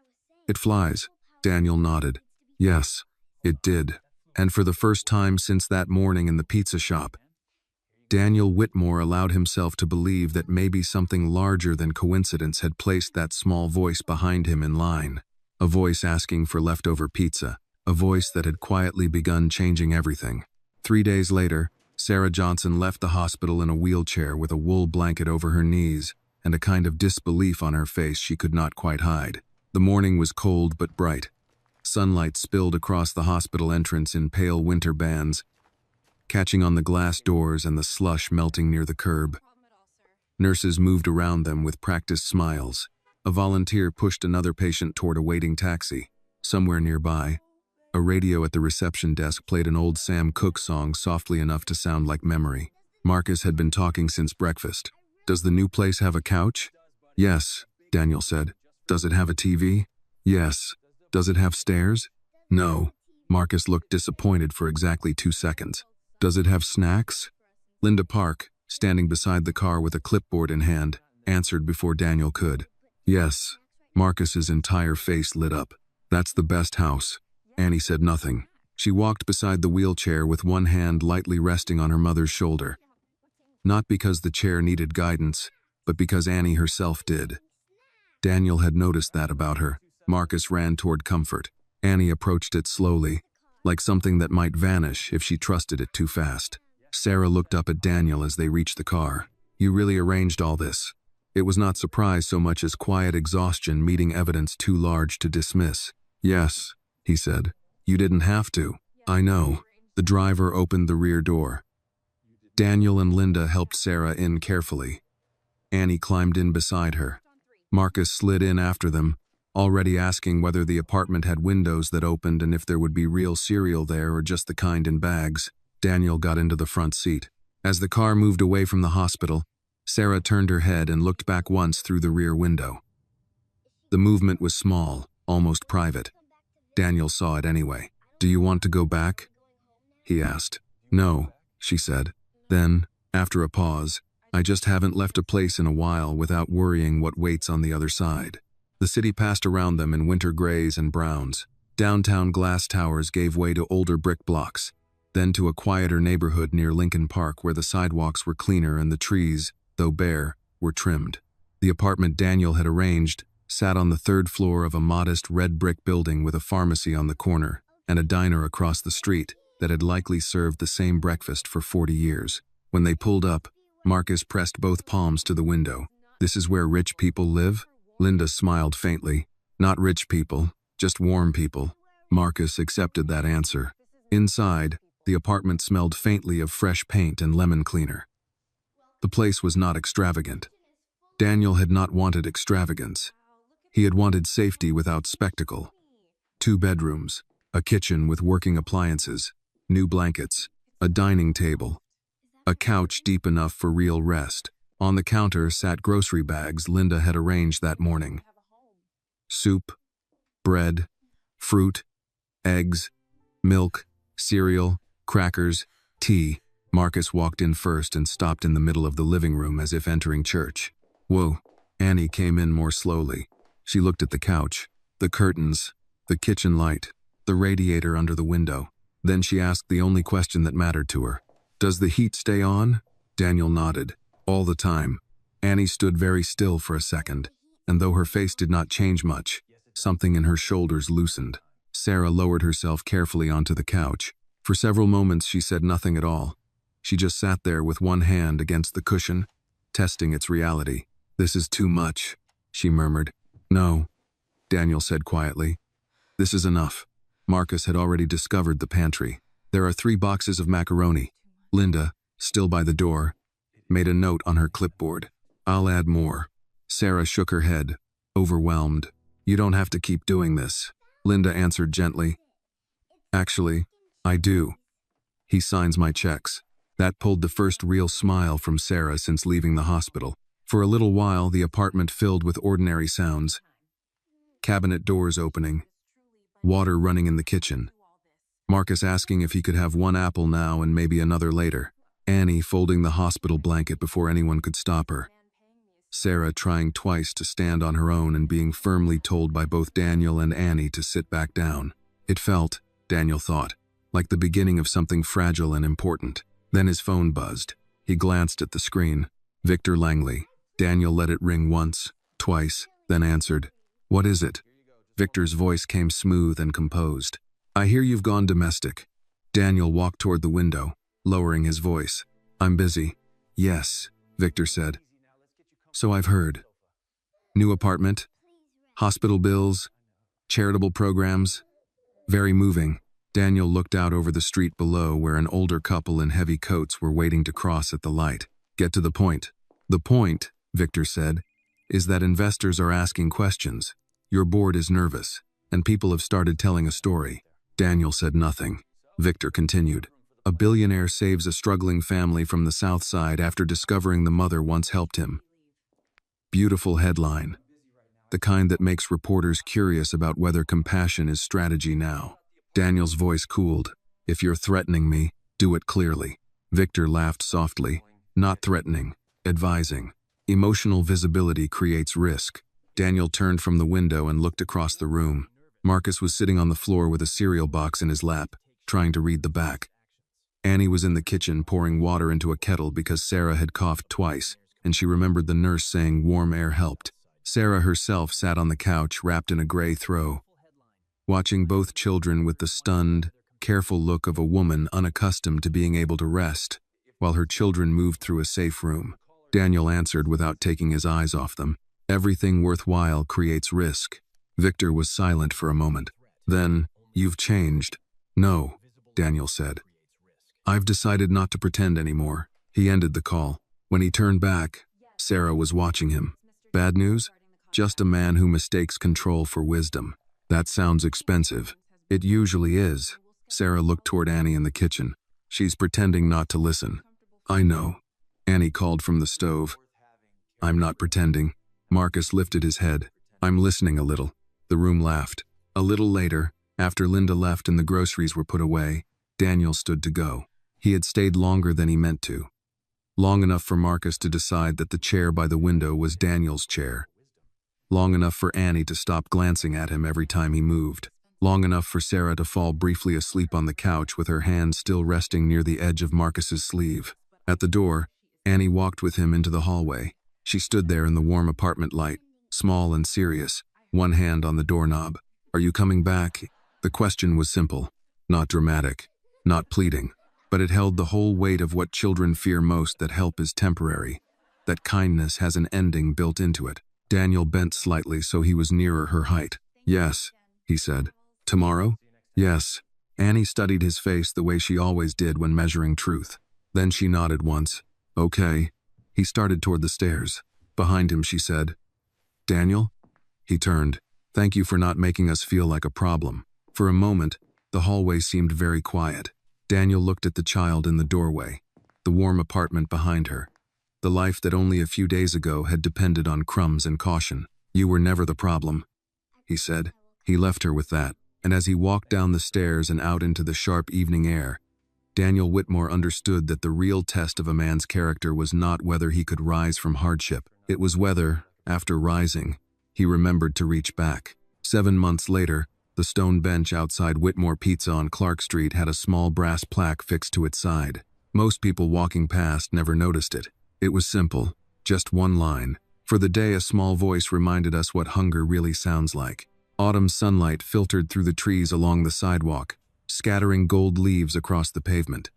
It flies. Daniel nodded. Yes, it did. And for the first time since that morning in the pizza shop, Daniel Whitmore allowed himself to believe that maybe something larger than coincidence had placed that small voice behind him in line. A voice asking for leftover pizza. A voice that had quietly begun changing everything. 3 days later, Sarah Johnson left the hospital in a wheelchair with a wool blanket over her knees and a kind of disbelief on her face she could not quite hide. The morning was cold but bright. Sunlight spilled across the hospital entrance in pale winter bands, catching on the glass doors and the slush melting near the curb. Nurses moved around them with practiced smiles. A volunteer pushed another patient toward a waiting taxi. Somewhere nearby, a radio at the reception desk played an old Sam Cooke song softly enough to sound like memory. Marcus had been talking since breakfast. Does the new place have a couch? Yes, Daniel said. Does it have a TV? Yes. Does it have stairs? No. Marcus looked disappointed for exactly 2 seconds. Does it have snacks? Linda Park, standing beside the car with a clipboard in hand, answered before Daniel could. Yes. Marcus's entire face lit up. That's the best house. Annie said nothing. She walked beside the wheelchair with one hand lightly resting on her mother's shoulder. Not because the chair needed guidance, but because Annie herself did. Daniel had noticed that about her. Marcus ran toward comfort. Annie approached it slowly, like something that might vanish if she trusted it too fast. Sarah looked up at Daniel as they reached the car. You really arranged all this. It was not surprise so much as quiet exhaustion meeting evidence too large to dismiss. Yes, he said. You didn't have to. I know. The driver opened the rear door. Daniel and Linda helped Sarah in carefully. Annie climbed in beside her. Marcus slid in after them, already asking whether the apartment had windows that opened and if there would be real cereal there or just the kind in bags. Daniel got into the front seat. As the car moved away from the hospital, Sarah turned her head and looked back once through the rear window. The movement was small, almost private. Daniel saw it anyway. Do you want to go back? He asked. No, she said. Then, after a pause, I just haven't left a place in a while without worrying what waits on the other side. The city passed around them in winter grays and browns. Downtown glass towers gave way to older brick blocks, then to a quieter neighborhood near Lincoln Park where the sidewalks were cleaner and the trees, though bare, were trimmed. The apartment Daniel had arranged sat on the 3rd floor of a modest red brick building with a pharmacy on the corner and a diner across the street that had likely served the same breakfast for 40 years. When they pulled up, Marcus pressed both palms to the window. This is where rich people live? Linda smiled faintly. Not rich people, just warm people. Marcus accepted that answer. Inside, the apartment smelled faintly of fresh paint and lemon cleaner. The place was not extravagant. Daniel had not wanted extravagance. He had wanted safety without spectacle. 2 bedrooms, a kitchen with working appliances, new blankets, a dining table, a couch deep enough for real rest. On the counter sat grocery bags Linda had arranged that morning. Soup, bread, fruit, eggs, milk, cereal, crackers, tea. Marcus walked in first and stopped in the middle of the living room as if entering church. Whoa. Annie came in more slowly. She looked at the couch, the curtains, the kitchen light, the radiator under the window. Then she asked the only question that mattered to her. Does the heat stay on? Daniel nodded. All the time. Annie stood very still for a second, and though her face did not change much, something in her shoulders loosened. Sarah lowered herself carefully onto the couch. For several moments she said nothing at all. She just sat there with one hand against the cushion, testing its reality. This is too much, she murmured. No, Daniel said quietly. This is enough. Marcus had already discovered the pantry. There are 3 boxes of macaroni. Linda, still by the door, made a note on her clipboard. I'll add more. Sarah shook her head, overwhelmed. You don't have to keep doing this. Linda answered gently. Actually, I do. He signs my checks. That pulled the first real smile from Sarah since leaving the hospital. For a little while, the apartment filled with ordinary sounds. Cabinet doors opening. Water running in the kitchen. Marcus asking if he could have 1 apple now and maybe another later. Annie folding the hospital blanket before anyone could stop her. Sarah trying twice to stand on her own and being firmly told by both Daniel and Annie to sit back down. It felt, Daniel thought, like the beginning of something fragile and important. Then his phone buzzed. He glanced at the screen. Victor Langley. Daniel let it ring once, twice, then answered. "What is it?" Victor's voice came smooth and composed. "I hear you've gone domestic." Daniel walked toward the window, lowering his voice. "I'm busy." "Yes," Victor said. "So I've heard. New apartment, hospital bills, charitable programs. Very moving." Daniel looked out over the street below where an older couple in heavy coats were waiting to cross at the light. "Get to the point." "The point," Victor said, "is that investors are asking questions. Your board is nervous, and people have started telling a story." Daniel said nothing. Victor continued. "A billionaire saves a struggling family from the South Side after discovering the mother once helped him." Beautiful headline. The kind that makes reporters curious about whether compassion is strategy now. Daniel's voice cooled. "If you're threatening me, do it clearly." Victor laughed softly. "Not threatening, advising. Emotional visibility creates risk." Daniel turned from the window and looked across the room. Marcus was sitting on the floor with a cereal box in his lap, trying to read the back. Annie was in the kitchen pouring water into a kettle because Sarah had coughed twice, and she remembered the nurse saying warm air helped. Sarah herself sat on the couch wrapped in a gray throw, watching both children with the stunned, careful look of a woman unaccustomed to being able to rest, while her children moved through a safe room. Daniel answered without taking his eyes off them. "Everything worthwhile creates risk." Victor was silent for a moment. Then, "You've changed." "No," Daniel said. "I've decided not to pretend anymore." He ended the call. When he turned back, Sarah was watching him. "Bad news? Just a man who mistakes control for wisdom." "That sounds expensive." "It usually is." Sarah looked toward Annie in the kitchen. "She's pretending not to listen." "I know," Annie called from the stove. "I'm not pretending." Marcus lifted his head. "I'm listening a little." The room laughed. A little later, after Linda left and the groceries were put away, Daniel stood to go. He had stayed longer than he meant to. Long enough for Marcus to decide that the chair by the window was Daniel's chair. Long enough for Annie to stop glancing at him every time he moved. Long enough for Sarah to fall briefly asleep on the couch with her hand still resting near the edge of Marcus's sleeve. At the door, Annie walked with him into the hallway. She stood there in the warm apartment light, small and serious, one hand on the doorknob. "Are you coming back?" The question was simple, not dramatic, not pleading, but it held the whole weight of what children fear most, that help is temporary, that kindness has an ending built into it. Daniel bent slightly so he was nearer her height. "Yes," he said. "Tomorrow?" "Yes." Annie studied his face the way she always did when measuring truth. Then she nodded once. "Okay." He started toward the stairs. Behind him, she said, "Daniel?" He turned. "Thank you for not making us feel like a problem." For a moment, the hallway seemed very quiet. Daniel looked at the child in the doorway, the warm apartment behind her, the life that only a few days ago had depended on crumbs and caution. "You were never the problem," he said. He left her with that, and as he walked down the stairs and out into the sharp evening air, Daniel Whitmore understood that the real test of a man's character was not whether he could rise from hardship. It was whether, after rising, he remembered to reach back. 7 months later, the stone bench outside Whitmore Pizza on Clark Street had a small brass plaque fixed to its side. Most people walking past never noticed it. It was simple, just one line. "For the day a small voice reminded us what hunger really sounds like." Autumn sunlight filtered through the trees along the sidewalk, scattering gold leaves across the pavement.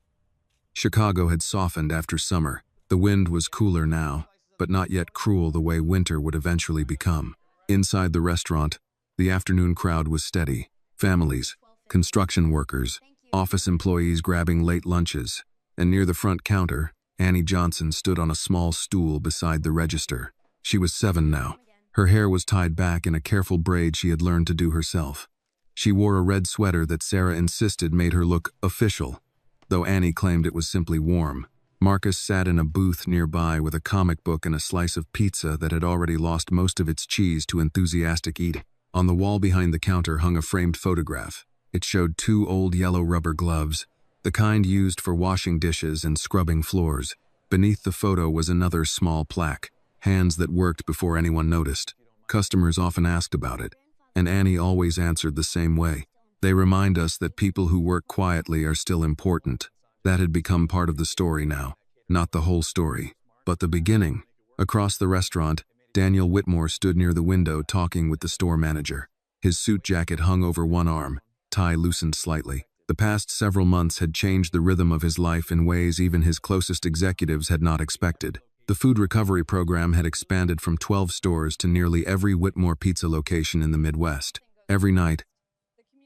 Chicago had softened after summer. The wind was cooler now, but not yet cruel the way winter would eventually become. Inside the restaurant, the afternoon crowd was steady. Families, construction workers, office employees grabbing late lunches, and near the front counter, Annie Johnson stood on a small stool beside the register. She was 7 now. Her hair was tied back in a careful braid she had learned to do herself. She wore a red sweater that Sarah insisted made her look official, though Annie claimed it was simply warm. Marcus sat in a booth nearby with a comic book and a slice of pizza that had already lost most of its cheese to enthusiastic eating. On the wall behind the counter hung a framed photograph. It showed 2 old yellow rubber gloves, the kind used for washing dishes and scrubbing floors. Beneath the photo was another small plaque. hands that worked before anyone noticed. Customers often asked about it, and Annie always answered the same way. They remind us that people who work quietly are still important. That had become part of the story now. Not the whole story, but the beginning. Across the restaurant, Daniel Whitmore stood near the window talking with the store manager. His suit jacket hung over one arm, tie loosened slightly. The past several months had changed the rhythm of his life in ways even his closest executives had not expected. The food recovery program had expanded from 12 stores to nearly every Whitmore pizza location in the Midwest. Every night,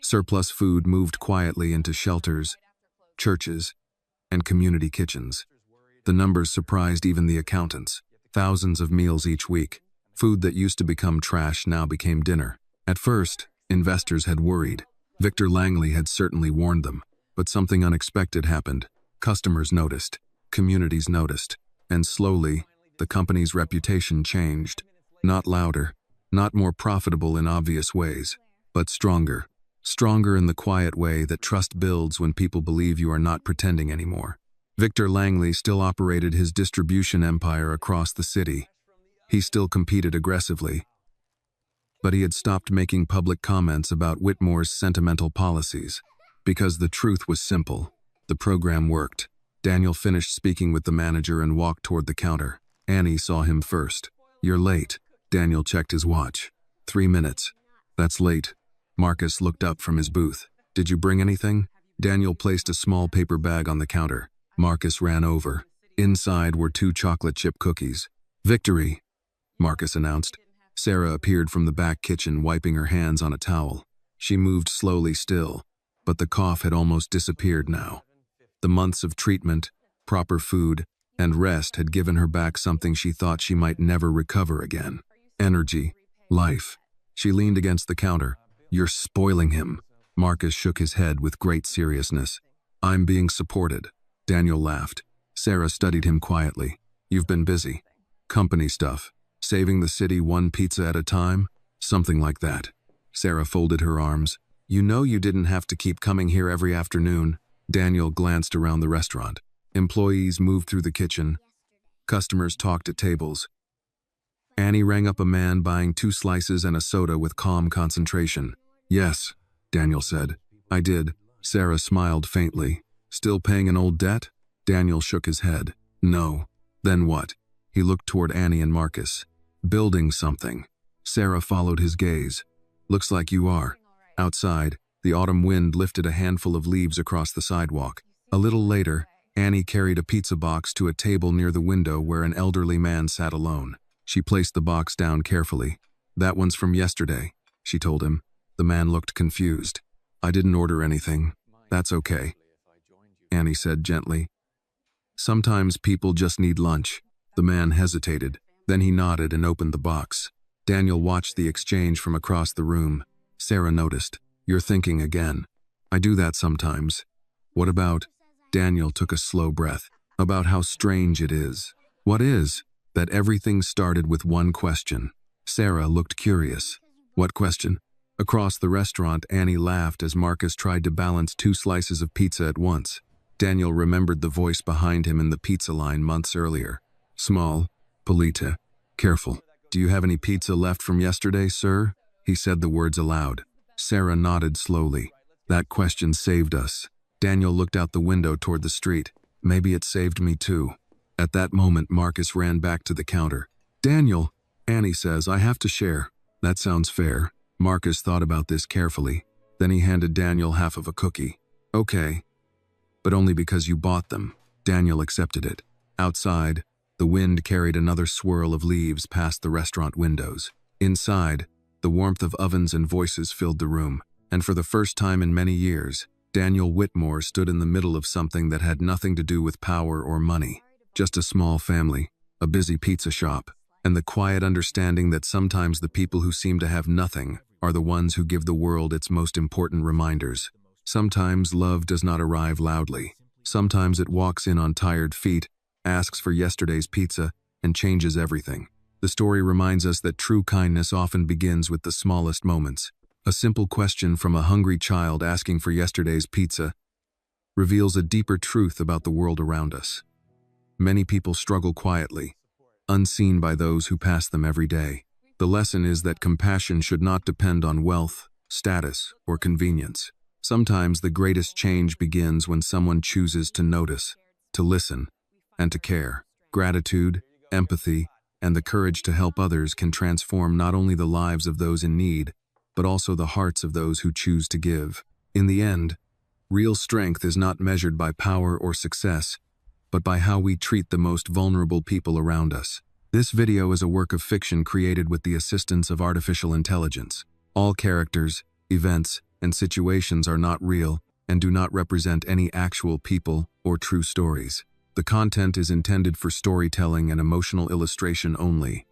surplus food moved quietly into shelters, churches, and community kitchens. The numbers surprised even the accountants. Thousands of meals each week. Food that used to become trash now became dinner. At first, investors had worried. Victor Langley had certainly warned them. But something unexpected happened. Customers noticed. Communities noticed. And slowly, the company's reputation changed. Not louder, not more profitable in obvious ways, but stronger. Stronger in the quiet way that trust builds when people believe you are not pretending anymore. Victor Langley still operated his distribution empire across the city. He still competed aggressively. But he had stopped making public comments about Whitmore's sentimental policies. Because the truth was simple. The program worked. Daniel finished speaking with the manager and walked toward the counter. Annie saw him first. "You're late." Daniel checked his watch. 3 minutes. "That's late." Marcus looked up from his booth. "Did you bring anything?" Daniel placed a small paper bag on the counter. Marcus ran over. Inside were 2 chocolate chip cookies. "Victory," Marcus announced. Sarah appeared from the back kitchen, wiping her hands on a towel. She moved slowly still, but the cough had almost disappeared now. The months of treatment, proper food, and rest had given her back something she thought she might never recover again. Energy, life. She leaned against the counter. "You're spoiling him." Marcus shook his head with great seriousness. "I'm being supported." Daniel laughed. Sarah studied him quietly. "You've been busy. Company stuff. Saving the city one pizza at a time? Something like that." Sarah folded her arms. "You know you didn't have to keep coming here every afternoon." Daniel glanced around the restaurant. Employees moved through the kitchen. Customers talked at tables. Annie rang up a man buying 2 slices and a soda with calm concentration. "Yes," Daniel said. "I did." Sarah smiled faintly. "Still paying an old debt?" Daniel shook his head. "No." "Then what?" He looked toward Annie and Marcus. "Building something." Sarah followed his gaze. "Looks like you are." Outside, the autumn wind lifted a handful of leaves across the sidewalk. A little later, Annie carried a pizza box to a table near the window where an elderly man sat alone. She placed the box down carefully. "That one's from yesterday," she told him. The man looked confused. "I didn't order anything." "That's okay," Annie said gently. "Sometimes people just need lunch." The man hesitated. Then he nodded and opened the box. Daniel watched the exchange from across the room. Sarah noticed. "You're thinking again." "I do that sometimes." "What about?" Daniel took a slow breath. "About how strange it is." "What is?" "That everything started with one question." Sarah looked curious. "What question?" Across the restaurant, Annie laughed as Marcus tried to balance 2 slices of pizza at once. Daniel remembered the voice behind him in the pizza line months earlier. "Small, Polita. Careful. Do you have any pizza left from yesterday, sir?" He said the words aloud. Sarah nodded slowly. "That question saved us." Daniel looked out the window toward the street. "Maybe it saved me too." At that moment, Marcus ran back to the counter. "Daniel," Annie says, "I have to share." "That sounds fair." Marcus thought about this carefully. Then he handed Daniel half of a cookie. "Okay, but only because you bought them." Daniel accepted it. Outside, the wind carried another swirl of leaves past the restaurant windows. Inside, the warmth of ovens and voices filled the room. And for the first time in many years, Daniel Whitmore stood in the middle of something that had nothing to do with power or money. Just a small family, a busy pizza shop, and the quiet understanding that sometimes the people who seem to have nothing are the ones who give the world its most important reminders. Sometimes love does not arrive loudly. Sometimes it walks in on tired feet, asks for yesterday's pizza, and changes everything. The story reminds us that true kindness often begins with the smallest moments. A simple question from a hungry child asking for yesterday's pizza reveals a deeper truth about the world around us. Many people struggle quietly. unseen by those who pass them every day. The lesson is that compassion should not depend on wealth, status, or convenience. Sometimes the greatest change begins when someone chooses to notice, to listen, and to care. Gratitude, empathy, and the courage to help others can transform not only the lives of those in need, but also the hearts of those who choose to give. In the end, real strength is not measured by power or success, but by how we treat the most vulnerable people around us. This video is a work of fiction created with the assistance of artificial intelligence. All characters, events, and situations are not real and do not represent any actual people or true stories. The content is intended for storytelling and emotional illustration only.